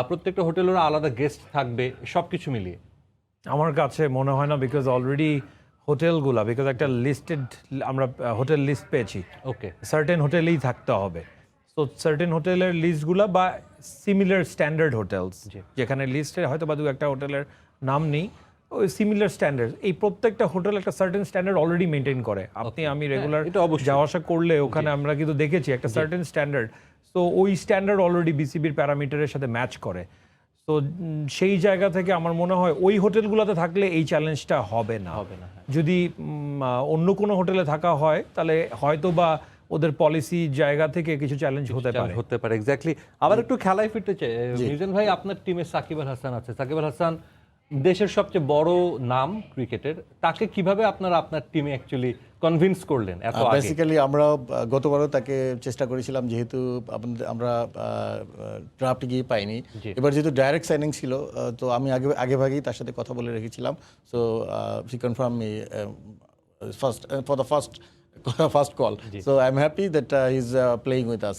প্রত্যেকটা হোটেলের আলাদা গেস্ট থাকবে, সব কিছু মিলিয়ে আমার কাছে মনে হয় না, বিকজ অলরেডি হোটেলগুলা, বিকজ একটা লিস্টেড আমরা হোটেল লিস্ট পেয়েছি, ওকে, সার্টেন হোটেলেই থাকতে হবে। সো সার্টেন হোটেলের লিস্টগুলা বা সিমিলার স্ট্যান্ডার্ড হোটেলস, যেখানে লিস্টে হয়তো বা দু একটা হোটেলের নাম নেই, ওই সিমিলার স্ট্যান্ডার্ড, এই প্রত্যেকটা হোটেল একটা সার্টেন স্ট্যান্ডার্ড অলরেডি মেনটেন করে। আমি রেগুলার যাওয়া আসা করলে ওখানে আমরা কিন্তু দেখেছি একটা সার্টেন স্ট্যান্ডার্ড। সো ওই স্ট্যান্ডার্ড অলরেডি বিসিবির প্যারামিটারের সাথে ম্যাচ করে। তো সেই জায়গা থেকে আমার মনে হয় ওই হোটেলগুলোতে থাকলে এই চ্যালেঞ্জটা হবে না। যদি অন্য কোনো হোটেলে থাকা হয়, তাহলে হয়তো বা ওদের পলিসি জায়গা থেকে কিছু চ্যালেঞ্জ হতে পারে। এক্স্যাক্টলি। আবার একটু খেলায় ফিরতে চাই। মিজান ভাই, আপনার টিমে সাকিব আল হাসান আছে। সাকিব আল হাসান দেশের সবচেয়ে বড় নাম ক্রিকেটের, তাকে কিভাবে আপনারা আপনার টিমে অ্যাকচুয়ালি কনভিন্স করলেন এত আগে? বেসিক্যালি আমরা গতবারও তাকে চেষ্টা করেছিলাম, যেহেতু আমরা ড্রাফটে গিয়ে পাইনি। এবার যেহেতু ডাইরেক্ট সাইনিং ছিল, তো আমি আগেভাগেই তার সাথে কথা বলে রেখেছিলাম। So he confirm me for the first call. So I am happy that he is playing with us.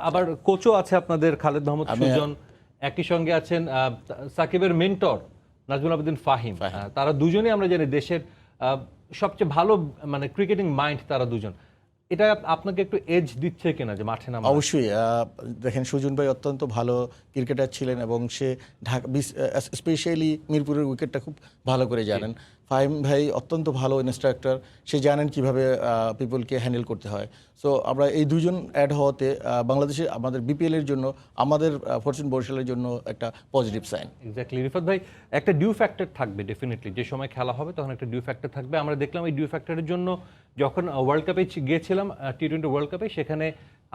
আবার কোচও আছে আপনাদের, খালেদ মাহমুদ সুজন। একই সঙ্গে আছেন সাকিবের মেন্টর নাজমুল আবেদিন ফাহিম। তারা দুজনেই আমরা জানি দেশের সবচেয়ে ভালো মানে ক্রিকেটিং মাইন্ড তারা দুজন। এটা আপনাকে একটু এজ দিচ্ছে কিনা যে মাঠে নামা? অবশ্যই। দেখেন, সুজন ভাই অত্যন্ত ভালো ক্রিকেটার ছিলেন এবং সে ঢাকা স্পেশালি মিরপুরের উইকেটটা খুব ভালো করে জানেন। ফাহিম ভাই অত্যন্ত ভালো ইনস্ট্রাক্টর, সে জানেন কিভাবে পিপলকে হ্যান্ডেল করতে হয়। সো আমরা এই দুজন অ্যাড হওয়াতে বাংলাদেশে আমাদের বিপিএল এর জন্য, আমাদের ফরচুন বরিশালের জন্য একটা পজিটিভ সাইন। এক্স্যাক্টলি। রিফাত ভাই, একটা ডিউ ফ্যাক্টর থাকবে ডেফিনেটলি, যে সময় খেলা হবে তখন একটা ডিউ ফ্যাক্টর থাকবে। আমরা দেখলাম এই ডিউ ফ্যাক্টরের জন্য যখন ওয়ার্ল্ড কাপে গিয়েছিলাম, টি20 ওয়ার্ল্ড কাপে, সেখানে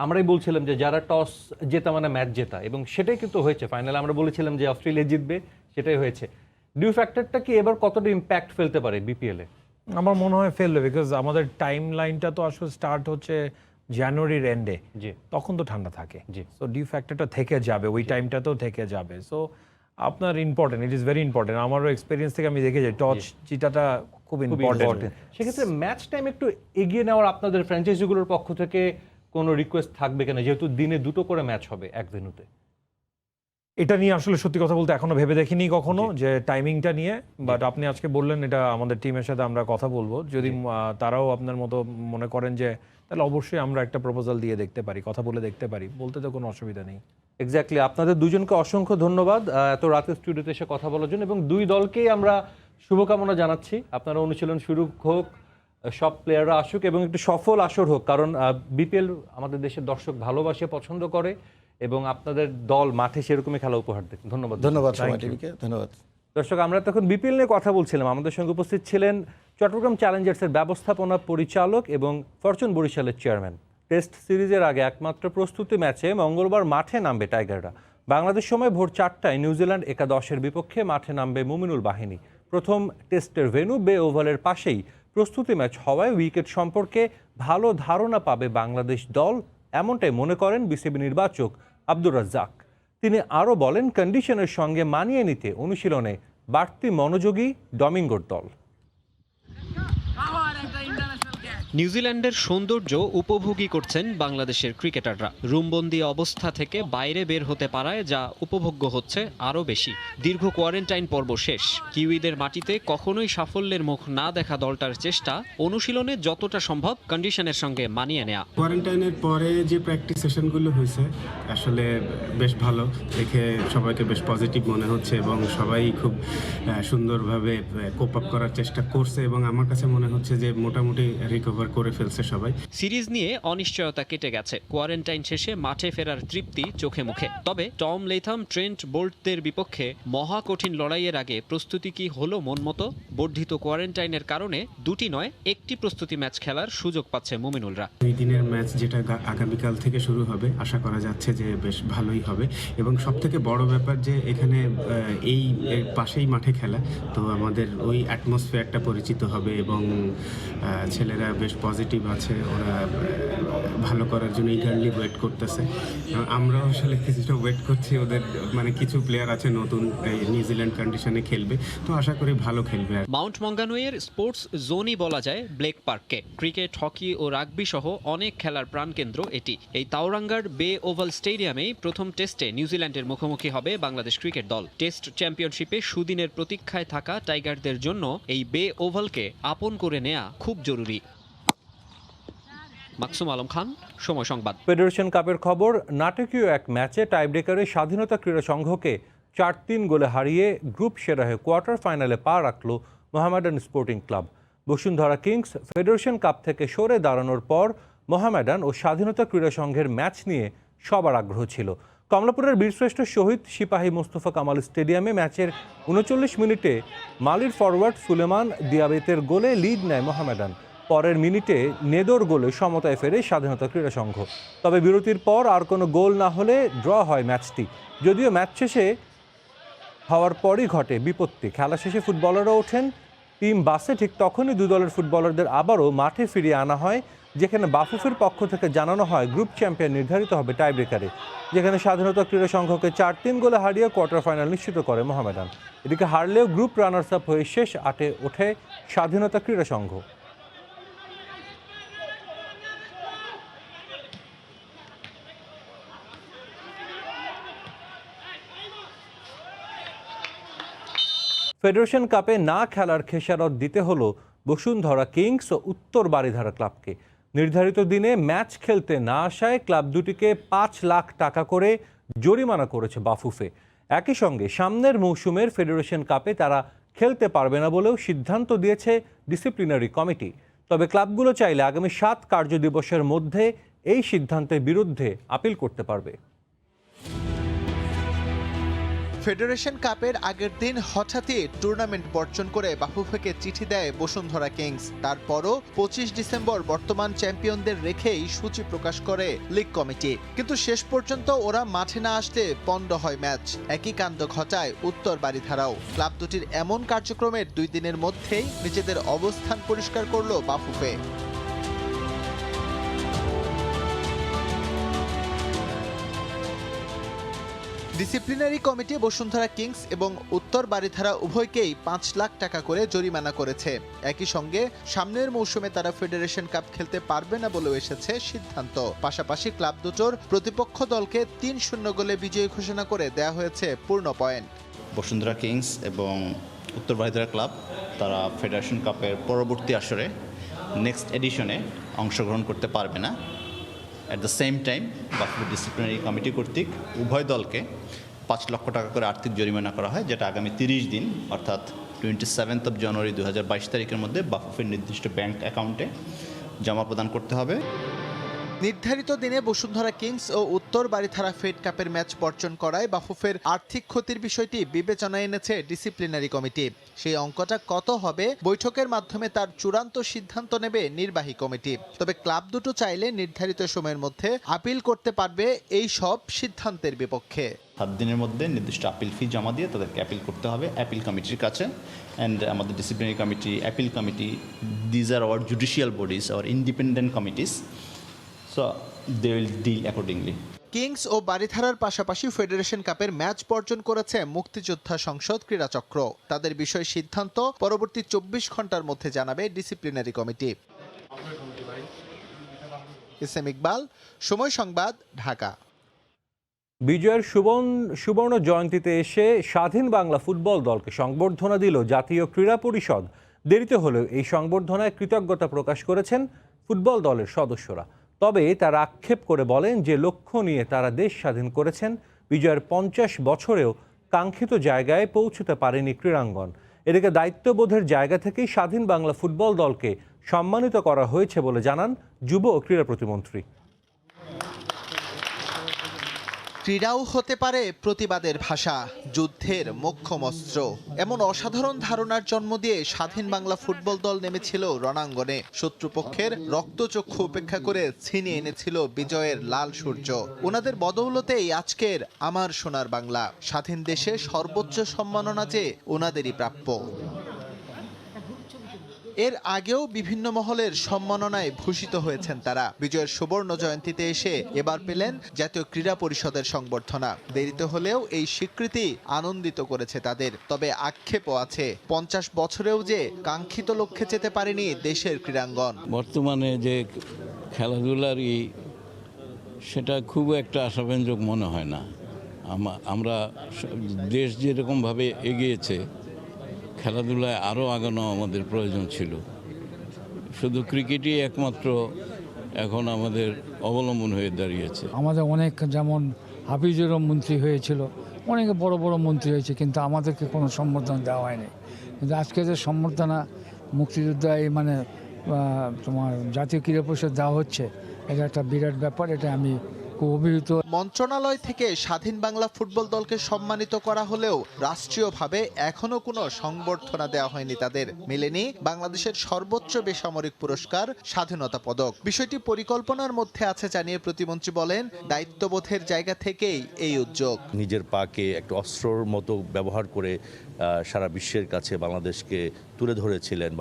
আমরাই বলছিলাম যে যারা টস জেতা মানে ম্যাচ জেতা, এবং সেটাই কিন্তু হয়েছে। ফাইনালে আমরা বলেছিলাম যে অস্ট্রেলিয়া জিতবে, সেটাই হয়েছে। ডিউ ফ্যাক্টরটা কি এবার কতটা ইম্প্যাক্ট ফেলতে পারে বিপিএল এ? আমার মনে হয় ফেলবে, বিকজ আমাদের টাইম লাইনটা তো আসলে স্টার্ট হচ্ছে জানুয়ারির এন্ডে, তখন তো ঠান্ডা থাকে। সো ডিউ ফ্যাক্টরটা থেকে যাবে, ওই টাইমটাতেও থেকে যাবে। সো আপনার important, it is very important. আমারও এক্সপিরিয়েন্স থেকে আমি দেখেছি টচ জিতাটা খুব ইম্পর্টেন্ট। সেক্ষেত্রে ম্যাচ টাইম একটু এগিয়ে নেওয়ার আপনাদের ফ্র্যাঞ্চাইজিগুলোর পক্ষ থেকে কোনো রিকোয়েস্ট থাকবে কেন, যেহেতু দিনে 2টো করে ম্যাচ হবে এক ভেন্যুতে? এটা নিয়ে আসলে সত্যি কথা বলতে এখনো ভেবে দেখিনি কখনো, যে টাইমিংটা নিয়ে। বাট আপনি আজকে বললেন, এটা আমাদের টিমের সাথে আমরা কথা বলবো। যদি তারাও আপনার মতো মনে করেন যে, তাহলে অবশ্যই আমরা একটা প্রপোজাল দিয়ে দেখতে পারি, কথা বলে দেখতে পারি, বলতে তো কোনো অসুবিধা নেই। এক্স্যাক্টলি। আপনাদের দুজনকে অসংখ্য ধন্যবাদ এত রাতে স্টুডিওতে এসে কথা বলার জন্য, এবং দুই দলকেই আমরা শুভকামনা জানাচ্ছি। আপনারা অনুশীলন শুরু হোক, সব প্লেয়াররা আসুক এবং একটু সফল আসর হোক, কারণ বিপিএল আমাদের দেশের দর্শক ভালোবাসে, পছন্দ করে, এবং আপনাদের দল মাঠে সেরকমই খেলা উপহার দেন। ধন্যবাদ। ধন্যবাদ দর্শক, আমরা তখন বিপিএল নিয়ে কথা বলছিলাম। আমাদের সঙ্গে উপস্থিত ছিলেন চট্টগ্রাম চ্যালেঞ্জার্সের ব্যবস্থাপনা পরিচালক এবং ফরচুন বরিশালের চেয়ারম্যান। টেস্ট সিরিজের আগে একমাত্র প্রস্তুতি ম্যাচে মঙ্গলবার মাঠে নামবে টাইগাররা। বাংলাদেশ সময় ভোর 4টায় নিউজিল্যান্ড একাদশের বিপক্ষে মাঠে নামবে মুমিনুল বাহিনী। প্রথম টেস্টের ভেন্যু বে ওভালের পাশেই প্রস্তুতি ম্যাচ হওয়ায় উইকেট সম্পর্কে ভালো ধারণা পাবে বাংলাদেশ দল, এমনটাই মনে করেন বিসিবি নির্বাচক আব্দুর রাজ্জাক। তিনি আরও বলেন, কন্ডিশনের সঙ্গে মানিয়ে নিতে অনুশীলনে বাড়তি মনোযোগী ডমিঙ্গোর দল। নিউজিল্যান্ডের সৌন্দর্য উপভোগী করছেন বাংলাদেশের ক্রিকেটাররা। রুমবন্দি অবস্থা থেকে বাইরে বের হতে পারায় যা উপভোগ্য হচ্ছে আরও বেশি। দীর্ঘ কোয়ারেন্টাইন পর্ব শেষ। কিউইদের মাটিতে কখনোই সাফল্যের মুখ না দেখা দলটার চেষ্টা অনুশীলনে যতটা সম্ভব কন্ডিশনের সঙ্গে মানিয়ে নেয়া। কোয়ারেন্টাইনের পরে যে প্র্যাকটিস সেশনগুলো হয়েছে আসলে বেশ ভালো, দেখে সবাইকে বেশ পজিটিভ মনে হচ্ছে এবং সবাই খুব সুন্দরভাবে কোপ আপ করার চেষ্টা করছে এবং আমার কাছে মনে হচ্ছে যে মোটামুটি রিকভার করে ফেলছে সবাই। সিরিজ নিয়ে অনিশ্চয়তা কেটে গেছে। কোয়ারেন্টাইন শেষে মাঠে ফেরার তৃপ্তি চোখে মুখে। তবে টম লেথাম, ট্রেন্ট বোল্টদের বিপক্ষে মহা কঠিন লড়াইয়ের আগে প্রস্তুতি কি হলো মন মতো? বর্ধিত কোয়ারেন্টাইনের কারণে দুটি নয় একটি প্রস্তুতি ম্যাচ খেলার সুযোগ পাচ্ছে মুমিনুলরা। 2 দিনের ম্যাচ যেটা আগামীকাল থেকে শুরু হবে, আশা করা যাচ্ছে যে বেশ ভালোই হবে এবং সবথেকে বড় ব্যাপার যে এখানে এই পাশেই মাঠে খেলা, তো আমাদের ওই অ্যাটমসফিয়ারটা পরিচিত হবে এবং ছেলেরা বেশ পজিটিভ আছে, ওরা ভালো করার জন্য ইগারলি ওয়েট করতেছে। আমরাও আসলে কিছুটা ওয়েট করছি, ওদের মানে কিছু প্লেয়ার আছে নতুন নিউজিল্যান্ড কন্ডিশনে খেলবে, তো আশা করি ভালো খেলবে। মাউন্ট মঙ্গানুয়ের স্পোর্টস জোনই বলা যায় ব্লেক পার্ককে। ক্রিকেট, হকি ও রাগবি সহ অনেক খেলার প্রাণকেন্দ্র এটি। এই তাওরাঙ্গার বে ওভাল স্টেডিয়ামেই প্রথম টেস্টে নিউজিল্যান্ডের মুখোমুখি হবে বাংলাদেশ ক্রিকেট দল। টেস্ট চ্যাম্পিয়নশিপে সুদিনের প্রতীক্ষায় থাকা টাইগারদের জন্য এই বে ওভালকে আপন করে নেয়া খুব জরুরি। মাকসুম আলম খান, সময় সংবাদ। ফেডারেশন কাপের খবর, নাটকীয় এক ম্যাচে টাইব্রেকারে স্বাধীনতা ক্রীড়া সংঘকে 4-3 গোলে হারিয়ে গ্রুপ সেরা হয়ে কোয়ার্টার ফাইনালে পা রাখল Mohammedan sporting club. Bashundhara kings federation cup থেকে সরে দাঁড়ানোর পর মোহামেডান ও স্বাধীনতা ক্রীড়া সংঘের ম্যাচ নিয়ে সবার আগ্রহ ছিল। কমলাপুরের বীরশ্রেষ্ঠ শহীদ সিপাহী মোস্তফা কামাল স্টেডিয়ামে ম্যাচের 39 মিনিটে মালির ফরওয়ার্ড সুলেমান দিয়াবেতের গোলে লিড নেয় মোহামেডান। পরের মিনিটে নেদোর গোলে সমতায় ফেরে স্বাধীনতা ক্রীড়া সংঘ। তবে বিরতির পর আর কোনো গোল না হলে ড্র হয় ম্যাচটি। যদিও ম্যাচ শেষে হওয়ার পরই ঘটে বিপত্তি। খেলা শেষে ফুটবলাররা ওঠেন টিম বাসে, ঠিক তখনই দুই দলের ফুটবলারদের আবারও মাঠে ফিরিয়ে আনা হয়, যেখানে বাফুফের পক্ষ থেকে জানানো হয় গ্রুপ চ্যাম্পিয়ন নির্ধারিত হবে টাইব্রেকারে, যেখানে স্বাধীনতা ক্রীড়া সংঘকে 4-3 গোলে হারিয়ে কোয়ার্টার ফাইনাল নিশ্চিত করে মোহামেডান। এদিকে হারলেও গ্রুপ রানার্স আপ হয়ে শেষ 8-এ ওঠে স্বাধীনতা ক্রীড়া সংঘ। ফেডারেশন কাপে না খেলার খেসারত দিতে হলো বসুন্ধরা কিংস ও উত্তর বারিধারা ক্লাবকে। নির্ধারিত দিনে ম্যাচ খেলতে না আসায় ক্লাব দুটিকে 5 লাখ টাকা করে জরিমানা করেছে বাফুফে। একই সঙ্গে সামনের মৌসুমের ফেডারেশন কাপে তারা খেলতে পারবে না বলেও সিদ্ধান্ত দিয়েছে ডিসিপ্লিনারি কমিটি। তবে ক্লাবগুলো চাইলে আগামী 7 কার্যদিবসের মধ্যে এই সিদ্ধান্তের বিরুদ্ধে আপিল করতে পারবে। ফেডারেশন কাপের আগের দিন হঠাৎই টুর্নামেন্ট বর্জন করে বাফুফেকে চিঠি দেয় বসুন্ধরা কিংস। তারপরও 25 ডিসেম্বর বর্তমান চ্যাম্পিয়নদের রেখেই সূচি প্রকাশ করে লিগ কমিটি, কিন্তু শেষ পর্যন্ত ওরা মাঠে না আসতে পণ্ড হয় ম্যাচ। একই কাণ্ড ঘটায় উত্তর বারিধারাও। ক্লাব দুটির এমন কার্যক্রমের 2 দিনের মধ্যেই নিজেদের অবস্থান পরিষ্কার করল Bafufe. Disciplinary committee Bashundhara kings এবং উত্তর বারিধারা উভয়কেই 5 লাখ টাকা করে জরিমানা করেছে। একই সঙ্গে সামনের মৌসুমে তারা ফেডারেশন কাপ খেলতে পারবে না বলেও এসেছে সিদ্ধান্ত। পাশাপাশি ক্লাব দুটোর প্রতিপক্ষ দলকে 3-0 গোলে বিজয়ী ঘোষণা করে দেয়া হয়েছে পূর্ণ পয়েন্ট। বসুন্ধরা কিংস এবং উত্তর বারিধারা ক্লাব তারা ফেডারেশন কাপের পরবর্তী আসরে নেক্সট এডিশনে অংশগ্রহণ করতে পারবে না। At the same time Bafufe disciplinary committee কর্তৃক উভয় দলকে 5 লক্ষ টাকা করে আর্থিক জরিমানা করা হয়, যেটা আগামী 30 দিন অর্থাৎ 27 জানুয়ারি 2022 তারিখের মধ্যে বাফুফের নির্দিষ্ট ব্যাংক অ্যাকাউন্টে জমা প্রদান করতে হবে। নির্ধারিত দিনে বসুন্ধরা কিংস ও উত্তর বারিধারা ফেড কাপের ম্যাচ বর্জন করায় বাফুফের আর্থিক ক্ষতির বিষয়টি বিবেচনায় এনেছে ডিসিপ্লিনারি কমিটি। সেই অঙ্কটা কত হবে বৈঠকের মাধ্যমে তার চূড়ান্ত সিদ্ধান্ত নেবে নির্বাহী কমিটি। তবে ক্লাব দুটো চাইলে নির্ধারিত সময়ের মধ্যে আপিল করতে পারবে এই সব সিদ্ধান্তের বিপক্ষে। 7 দিনের মধ্যে নির্দিষ্ট আপিল ফি জমা দিয়ে তাদেরকে অ্যাপিল করতে হবে অ্যাপিল কমিটির কাছে। অ্যান্ড আমাদের disciplinary committee, appeal committee, these are our judicial bodies, our independent committees, so they will deal accordingly. Kings ও বারিধারার পাশাপাশি ফেডারেশন কাপের ম্যাচ বর্জন করেছে মুক্তিযোদ্ধা সংসদ ক্রীড়াচক্র। তাদের বিষয়ে সিদ্ধান্ত পরবর্তী 24 ঘন্টার মধ্যে জানাবে disciplinary committee. S M Iqbal, Somoy Sangbad, Dhaka. বিজয়ের সুবর্ণ জয়ন্তীতে এসে স্বাধীন বাংলা ফুটবল দলকে সংবর্ধনা দিল জাতীয় ক্রীড়া পরিষদ। দেরিতে হলেও এই সংবর্ধনায় কৃতজ্ঞতা প্রকাশ করেছেন ফুটবল দলের সদস্যরা। তবে তারা আক্ষেপ করে বলেন যে লক্ষ্য নিয়ে তারা দেশ স্বাধীন করেছেন, বিজয়ের 50 বছরেও কাঙ্ক্ষিত জায়গায় পৌঁছতে পারেনি ক্রীড়াঙ্গন। এদিকে দায়িত্ববোধের জায়গা থেকেই স্বাধীন বাংলা ফুটবল দলকে সম্মানিত করা হয়েছে বলে জানান যুব ও ক্রীড়া প্রতিমন্ত্রী। ক্রীড়াও হতে পারে প্রতিবাদের ভাষা, যুদ্ধের মোক্ষম অস্ত্র, এমন অসাধারণ ধারণার জন্ম দিয়ে স্বাধীন বাংলা ফুটবল দল নেমেছিল রণাঙ্গনে। শত্রুপক্ষের রক্তচক্ষু উপেক্ষা করে ছিনিয়ে এনেছিল বিজয়ের লাল সূর্য। ওনাদের বদৌলতেই আজকের আমার সোনার বাংলা। স্বাধীন দেশে সর্বোচ্চ সম্মাননা যে ওনাদেরই প্রাপ্য। এর আগেও বিভিন্ন মহলের সম্মাননায় ভূষিত হয়েছেন তারা। বিজয়ের সুবর্ণ জয়ন্তীতে এসে এবার পেলেন জাতীয় ক্রীড়া পরিষদের সংবর্ধনা। দেরিতে হলেও এই স্বীকৃতি আনন্দিত করেছে তাদের। তবে আক্ষেপও আছে, 50 বছরেও যে কাঙ্ক্ষিত লক্ষ্যে যেতে পারেনি দেশের ক্রীড়াঙ্গন। বর্তমানে যে খেলাধুলার সেটা খুব একটা আশাব্যঞ্জক মনে হয় না। আমরা দেশ যেরকমভাবে এগিয়েছে, খেলাধুলায় আরও আগানো আমাদের প্রয়োজন ছিল। শুধু ক্রিকেটই একমাত্র এখন আমাদের অবলম্বন হয়ে দাঁড়িয়েছে। আমাদের অনেক, যেমন হাফিজুরও মন্ত্রী হয়েছিল, অনেকে বড় বড় মন্ত্রী হয়েছে, কিন্তু আমাদেরকে কোনো সম্বর্ধনা দেওয়া হয়নি। কিন্তু আজকে যে সম্বর্ধনা মুক্তিযোদ্ধা মানে তোমার জাতীয় ক্রীড়া পরিষদ দেওয়া হচ্ছে, এটা একটা বিরাট ব্যাপার। এটা আমি খুব অভিভূত। মন্ত্রণালয় থেকে স্বাধীন বাংলা ফুটবল দলকে সম্মানিত করা হলেও রাষ্ট্রীয়ভাবে এখনো কোনো সংবর্ধনা দেওয়া হয়নি তাদের। মেলেনি বাংলাদেশের সর্বোচ্চ বেসামরিক পুরস্কার স্বাধীনতা পদক। বিষয়টি পরিকল্পনার মধ্যে আছে জানিয়ে প্রতিমন্ত্রী বলেন, দায়িত্ববোধের জায়গা থেকেই এই উদ্যোগ। নিজের পাকে একটা অস্ত্রর মতো ব্যবহার করে সারা বিশ্বের কাছে বাংলাদেশকে তুলে ধরেছিলেন।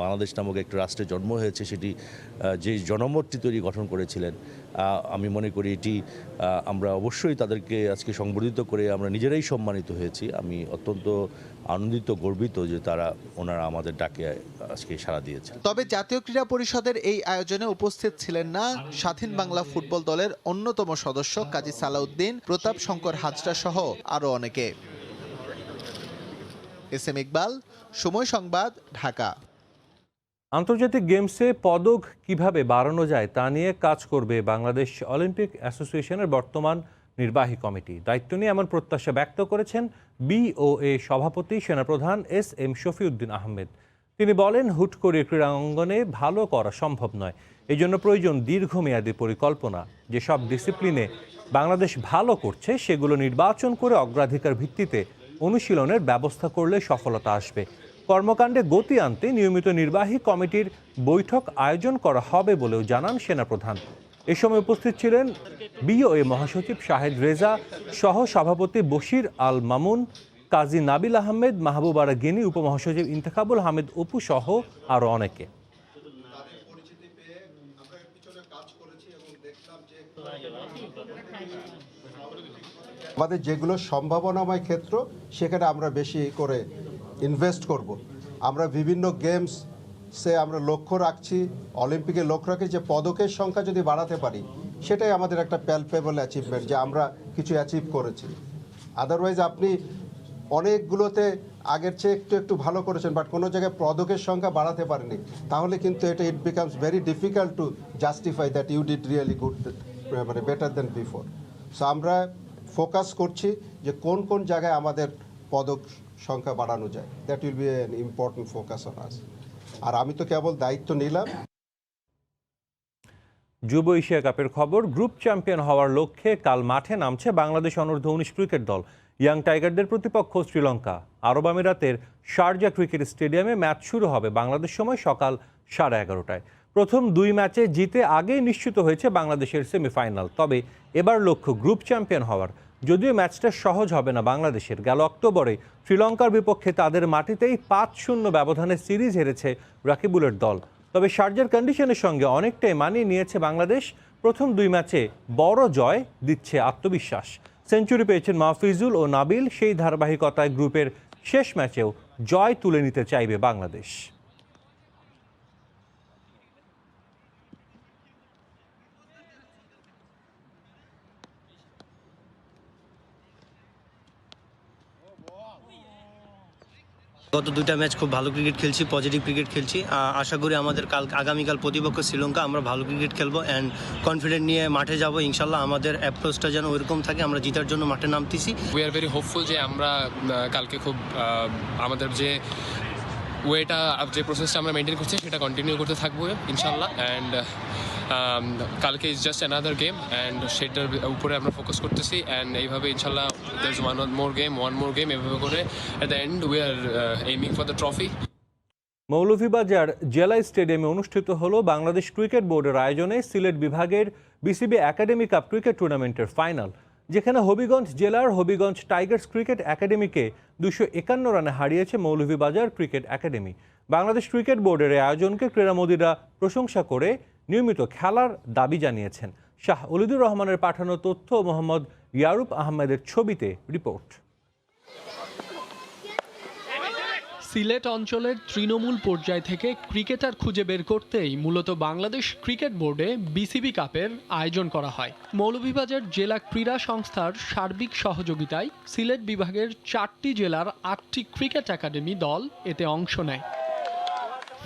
বাংলাদেশ নামক একটা রাষ্ট্রে জন্ম হয়েছে, সেটি যে জনমতটি তৈরি গঠন করেছিলেন। আমি মনে করি এটি আমরা অবশ্যই তাদেরকে আজকে সংবর্ধিত করে আমরা নিজেরাই সম্মানিত হয়েছি। আমি অত্যন্ত আনন্দিত, গর্বিত যে ওনারা আমাদের ডাকে আজকে সাড়া দিয়েছে। তবে জাতীয় ক্রীড়া পরিষদের এই আয়োজনে উপস্থিত ছিলেন না স্বাধীন বাংলা ফুটবল দলের অন্যতম সদস্য কাজী সালাউদ্দিন, প্রতাপ শঙ্কর হাজরা সহ আরও অনেকে। S M Iqbal, Somoy Sangbad, Dhaka. আন্তর্জাতিক গেমসে পদক কিভাবে বাড়ানো যায় তা নিয়ে কাজ করবে বাংলাদেশ অলিম্পিক অ্যাসোসিয়েশনের বর্তমান নির্বাহী কমিটি। দায়িত্ব নিয়ে এমন প্রত্যাশা ব্যক্ত করেছেন বিওএ সভাপতি সেনাপ্রধান এস.এম. শফিউদ্দিন আহমেদ। তিনি বলেন, হুট করে ক্রীড়াঙ্গনে ভালো করা সম্ভব নয়। এই জন্য প্রয়োজন দীর্ঘমেয়াদী পরিকল্পনা। যেসব ডিসিপ্লিনে বাংলাদেশ ভালো করছে সেগুলো নির্বাচন করে অগ্রাধিকার ভিত্তিতে অনুশীলনের ব্যবস্থা করলে সফলতা আসবে। কর্মকাণ্ডে গতি আনতে নিয়মিত নির্বাহী কমিটির বৈঠক আয়োজন করা হবে বলেও জানান সেনাপ্রধান। এ সময় উপস্থিত ছিলেন বিওএ মহাসচিব শাহেদ রেজা, সহ সভাপতি বশির আল মামুন, কাজী নাবিল আহমেদ, মাহবুব আরা গিনি, উপমহাসচিব ইন্তেখাবুল হামিদ অপু সহ আরও অনেকে। আমাদের যেগুলো সম্ভাবনাময় ক্ষেত্র, সেখানে আমরা বেশি করে ইনভেস্ট করব। আমরা বিভিন্ন গেমসে আমরা লক্ষ্য রাখছি, অলিম্পিকে লক্ষ্য রাখি যে পদকের সংখ্যা যদি বাড়াতে পারি, সেটাই আমাদের একটা প্যালপেবল অ্যাচিভমেন্ট যে আমরা কিছু অ্যাচিভ করেছি। আদারওয়াইজ আপনি অনেকগুলোতে আগের চেয়ে একটু ভালো করেছেন, বাট কোনো জায়গায় পদকের সংখ্যা বাড়াতে পারেনি, তাহলে কিন্তু it becomes very difficult to justify that you did really good, মানে বেটার দেন বিফোর। সো আমরা ফোকাস করছি যে কোন কোন জায়গায় আমাদের পদক সংখ্যা বাড়ানো যায়। That will be an important focus on us. আর আমি তো কেবল দায়িত্ব নিলাম। যুব এশিয়া কাপের খবর। গ্রুপ চ্যাম্পিয়ন হওয়ার লক্ষ্যে কাল মাঠে নামছে বাংলাদেশ অনূর্ধ্ব-19 ক্রিকেট দল। ইয়াং টাইগারদের প্রতিপক্ষ শ্রীলঙ্কা। আরব আমিরাতের শারজা ক্রিকেট স্টেডিয়ামে ম্যাচ শুরু হবে বাংলাদেশ সময় সকাল 11:30টায়। প্রথম 2 ম্যাচে জিতে আগেই নিশ্চিত হয়েছে বাংলাদেশের সেমিফাইনাল। তবে এবার লক্ষ্য গ্রুপ চ্যাম্পিয়ন হওয়ার। যদিও ম্যাচটা সহজ হবে না বাংলাদেশের। গেল অক্টোবরে শ্রীলঙ্কার বিপক্ষে তাদের মাটিতেই 5-0 ব্যবধানে সিরিজ হেরেছে রাকিবুলের দল। তবে শারজার কন্ডিশনের সঙ্গে অনেকটাই মানিয়ে নিয়েছে বাংলাদেশ। প্রথম 2 ম্যাচে বড় জয় দিচ্ছে আত্মবিশ্বাস। সেঞ্চুরি পেয়েছেন মাহফিজুল ও নাবিল। সেই ধারাবাহিকতায় গ্রুপের শেষ ম্যাচেও জয় তুলে নিতে চাইবে বাংলাদেশ। গত দুইটা ম্যাচ খুব ভালো ক্রিকেট খেলছি, পজিটিভ ক্রিকেট খেলছি। আশা করি আমাদের আগামীকাল প্রতিপক্ষ শ্রীলঙ্কা, আমরা ভালো ক্রিকেট খেলবো অ্যান্ড কনফিডেন্ট নিয়ে মাঠে যাব ইনশাল্লাহ। আমাদের অ্যাপ্রোচটা যেন ওইরকম থাকে, আমরা জিতার জন্য মাঠে নামতেছি। উই আর ভেরি হোপফুল যে আমরা কালকে খুব আমাদের যে ওয়েটা যে প্রসেসটা আমরা মেনটেন করছি সেটা কন্টিনিউ করতে থাকবো ইনশাল্লাহ। অ্যান্ড কালকে is just another game and সেটার উপরে আমরা ফোকাস করতেছি। অ্যান্ড এইভাবে ইনশাল্লাহ there is one more game এভাবে করে at the end we are aiming for the trophy. Moulvibazar জেলা স্টেডিয়ামে অনুষ্ঠিত হলো বাংলাদেশ ক্রিকেট বোর্ডের আয়োজনে সিলেট বিভাগের বিসিবি একাডেমি কাপ ক্রিকেট টুর্নামেন্টের ফাইনাল, যেখানে হবিগঞ্জ জেলার হবিগঞ্জ টাইগার্স ক্রিকেট একাডেমিকে 251 রানে হারিয়েছে Moulvibazar cricket academy. Bangladesh cricket বোর্ডের এই আয়োজনকে ক্রীড়ামোদীরা প্রশংসা করে নিয়মিত খেলার দাবি জানিয়েছেন। শাহ ওলিদুর রহমানের পাঠানো তথ্য, মোহাম্মদ ইয়ারুপ আহমেদের ছবিতে রিপোর্ট। সিলেট অঞ্চলের তৃণমূল পর্যায় থেকে ক্রিকেটার খুঁজে বের করতেই মূলত বাংলাদেশ ক্রিকেট বোর্ডে বিসিবি কাপের আয়োজন করা হয়। মৌলভীবাজার জেলা ক্রীড়া সংস্থার সার্বিক সহযোগিতায় সিলেট বিভাগের 4টি জেলার 8টি ক্রিকেট একাডেমি দল এতে অংশ নেয়।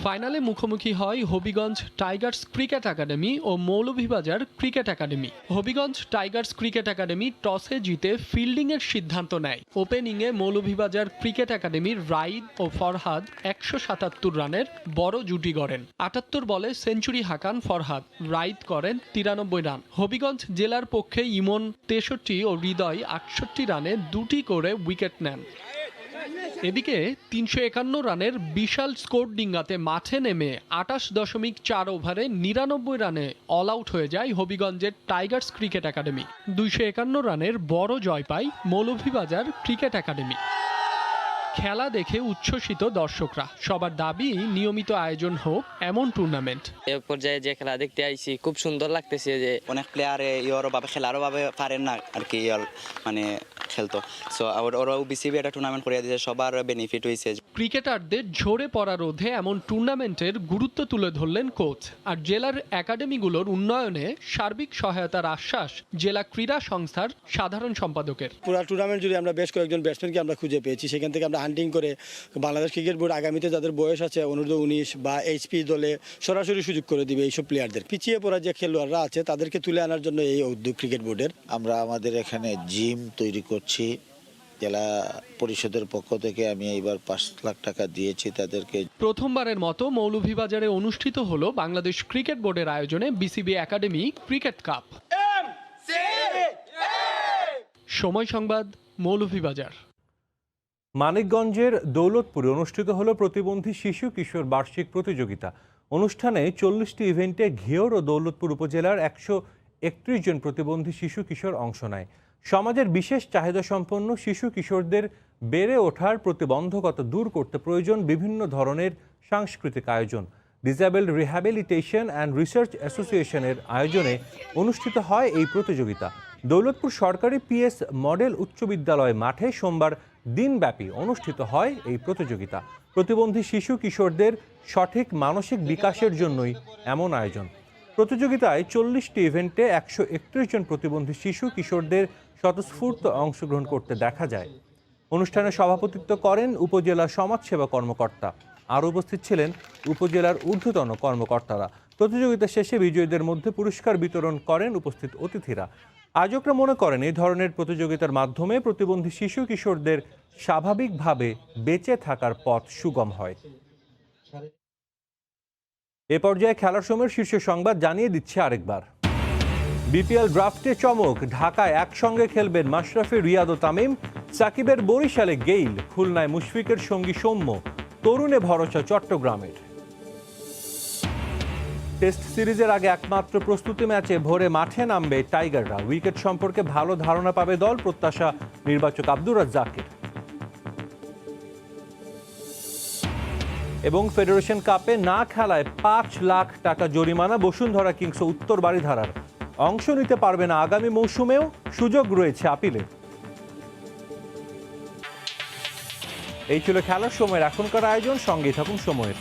ফাইনালে মুখোমুখি হয় হবিগঞ্জ টাইগার্স ক্রিকেট একাডেমি ও Moulvibazar cricket academy. Habiganj Tigers cricket academy টসে জিতে ফিল্ডিংয়ের সিদ্ধান্ত নেয়। ওপেনিংয়ে মৌলভীবাজার ক্রিকেট একাডেমির রাইদ ও ফরহাদ 177 রানের বড় জুটি গড়েন। 78 বলে সেঞ্চুরি হাঁকান ফরহাদ, রাইদ করেন 93 রান। হবিগঞ্জ জেলার পক্ষে ইমন 63 ও হৃদয় 68 রানে 2টি করে উইকেট নেন। এদিকে 351 রানের বিশাল স্কোর ডিঙ্গাতে মাঠে নেমে 28.4 ওভারে 99 রানে অল আউট হয়ে যায় হবিগঞ্জের টাইগার্স ক্রিকেট একাডেমি। 251 রানের বড় জয় পায় মৌলভীবাজার ক্রিকেট একাডেমি। খেলা দেখে উচ্ছ্বসিত দর্শকরা, সবার দাবি নিয়মিত আয়োজন হোক এমন টুর্নামেন্ট। এ পর্যায়ে যে খেলা দেখতে আইছি খুব সুন্দর লাগতেছে, যে অনেক প্লেয়ার ইয়র ভাবে খেলারও ভাবে পারেন না আর কি, মানে খেলতো। সো ওরাও বিসিবি একটা টুর্নামেন্ট করে দিয়েছে, সবার বেনিফিট হয়েছে। ক্রিকেটারদের ঝরে পড়া রোধে এমন টুর্নামেন্টের গুরুত্ব তুলে ধরলেন কোচ। আর জেলার একাডেমিগুলোর উন্নয়নে সার্বিক সহায়তার আশ্বাস জেলা ক্রীড়া সংস্থার সাধারণ সম্পাদকের। পুরো টুর্নামেন্ট জুড়ে আমরা বেশ কয়েকজন ব্যাটসম্যানকে আমরা খুঁজে পেয়েছি, সেখান থেকে আমরা হান্টিং করে বাংলাদেশ ক্রিকেট বোর্ড আগামীতে যাদের বয়স আছে অনূর্ধ্ব-19 বা এইচপি দলে সরাসরি সুযোগ করে দিবে এইসব প্লেয়ারদের। পিছিয়ে পড়া যে খেলোয়াড়রা আছে তাদেরকে তুলে আনার জন্য এই উদ্যোগ ক্রিকেট বোর্ডের। আমরা আমাদের এখানে জিম তৈরি করছি, জেলা পরিষদের পক্ষ থেকে আমি এইবার 5 লাখ টাকা দিয়েছি তাদেরকে। প্রথমবারের মতো মৌলভীবাজারে অনুষ্ঠিত হলো বাংলাদেশ ক্রিকেট বোর্ডের আয়োজনে বিসিবি একাডেমি ক্রিকেট কাপ। সময় সংবাদ, মৌলভীবাজার। মানিকগঞ্জের দৌলতপুরে অনুষ্ঠিত হলো প্রতিবন্ধী শিশু কিশোর বার্ষিক প্রতিযোগিতা। অনুষ্ঠানে 40টি ইভেন্টে ঘিওর ও দৌলতপুর উপজেলার 131 জন প্রতিবন্ধী শিশু কিশোর অংশ নেয়। সমাজের বিশেষ চাহিদা সম্পন্ন শিশু কিশোরদের বেড়ে ওঠার প্রতিবন্ধকতা দূর করতে প্রয়োজন বিভিন্ন ধরনের সাংস্কৃতিক আয়োজন। ডিসেবলড রিহ্যাবিলিটেশন অ্যান্ড রিসার্চ অ্যাসোসিয়েশনের আয়োজনে অনুষ্ঠিত হয় এই প্রতিযোগিতা। দৌলতপুর সরকারি পিএস মডেল উচ্চ বিদ্যালয় মাঠে সোমবার দিনব্যাপী অনুষ্ঠিত হয় এই প্রতিযোগিতা। প্রতিবন্ধী শিশু কিশোরদের সঠিক মানসিক বিকাশের জন্যই এমন আয়োজন। প্রতিযোগিতায় 40টি ইভেন্টে 131 জন প্রতিবন্ধী শিশু কিশোরদের স্বতঃস্ফূর্ত অংশগ্রহণ করতে দেখা যায়। অনুষ্ঠানে সভাপতিত্ব করেন উপজেলা সমাজসেবা কর্মকর্তা। আরও উপস্থিত ছিলেন উপজেলার ঊর্ধ্বতন কর্মকর্তারা। প্রতিযোগিতা শেষে বিজয়ীদের মধ্যে পুরস্কার বিতরণ করেন উপস্থিত অতিথিরা। আয়োজকরা মনে করেন এই ধরনের প্রতিযোগিতার মাধ্যমে প্রতিবন্ধী শিশু কিশোরদের স্বাভাবিকভাবে বেঁচে থাকার পথ সুগম হয়। এ পর্যায়ে খেলার সময়ের শীর্ষ সংবাদ জানিয়ে দিচ্ছে আরেকবার। বিপিএল ড্রাফটে চমক, ঢাকায় একসঙ্গে খেলবেন মাশরাফি, রিয়াদ ও তামিম। সাকিবের বরিশালে গেইল, খুলনায় মুশফিকের সঙ্গী সৌম্য, তরুণে ভরসা চট্টগ্রামের। টেস্ট সিরিজের আগে একমাত্র প্রস্তুতি ম্যাচে ভোরে মাঠে নামবে টাইগাররা। উইকেট সম্পর্কে ভালো ধারণা পাবে দল, প্রত্যাশা নির্বাচক আব্দুর রাজ্জাকের। এবং ফেডারেশন কাপে না খেলায় 5 লাখ টাকা জরিমানা বসুন্ধরা কিংস ও উত্তর বারিধারার। অংশ নিতে পারবে না আগামী মৌসুমেও, সুযোগ রয়েছে আপিলের। এই ছিল খেলার সময়ের এখনকার আয়োজন, সঙ্গেই থাকুন সময়ের।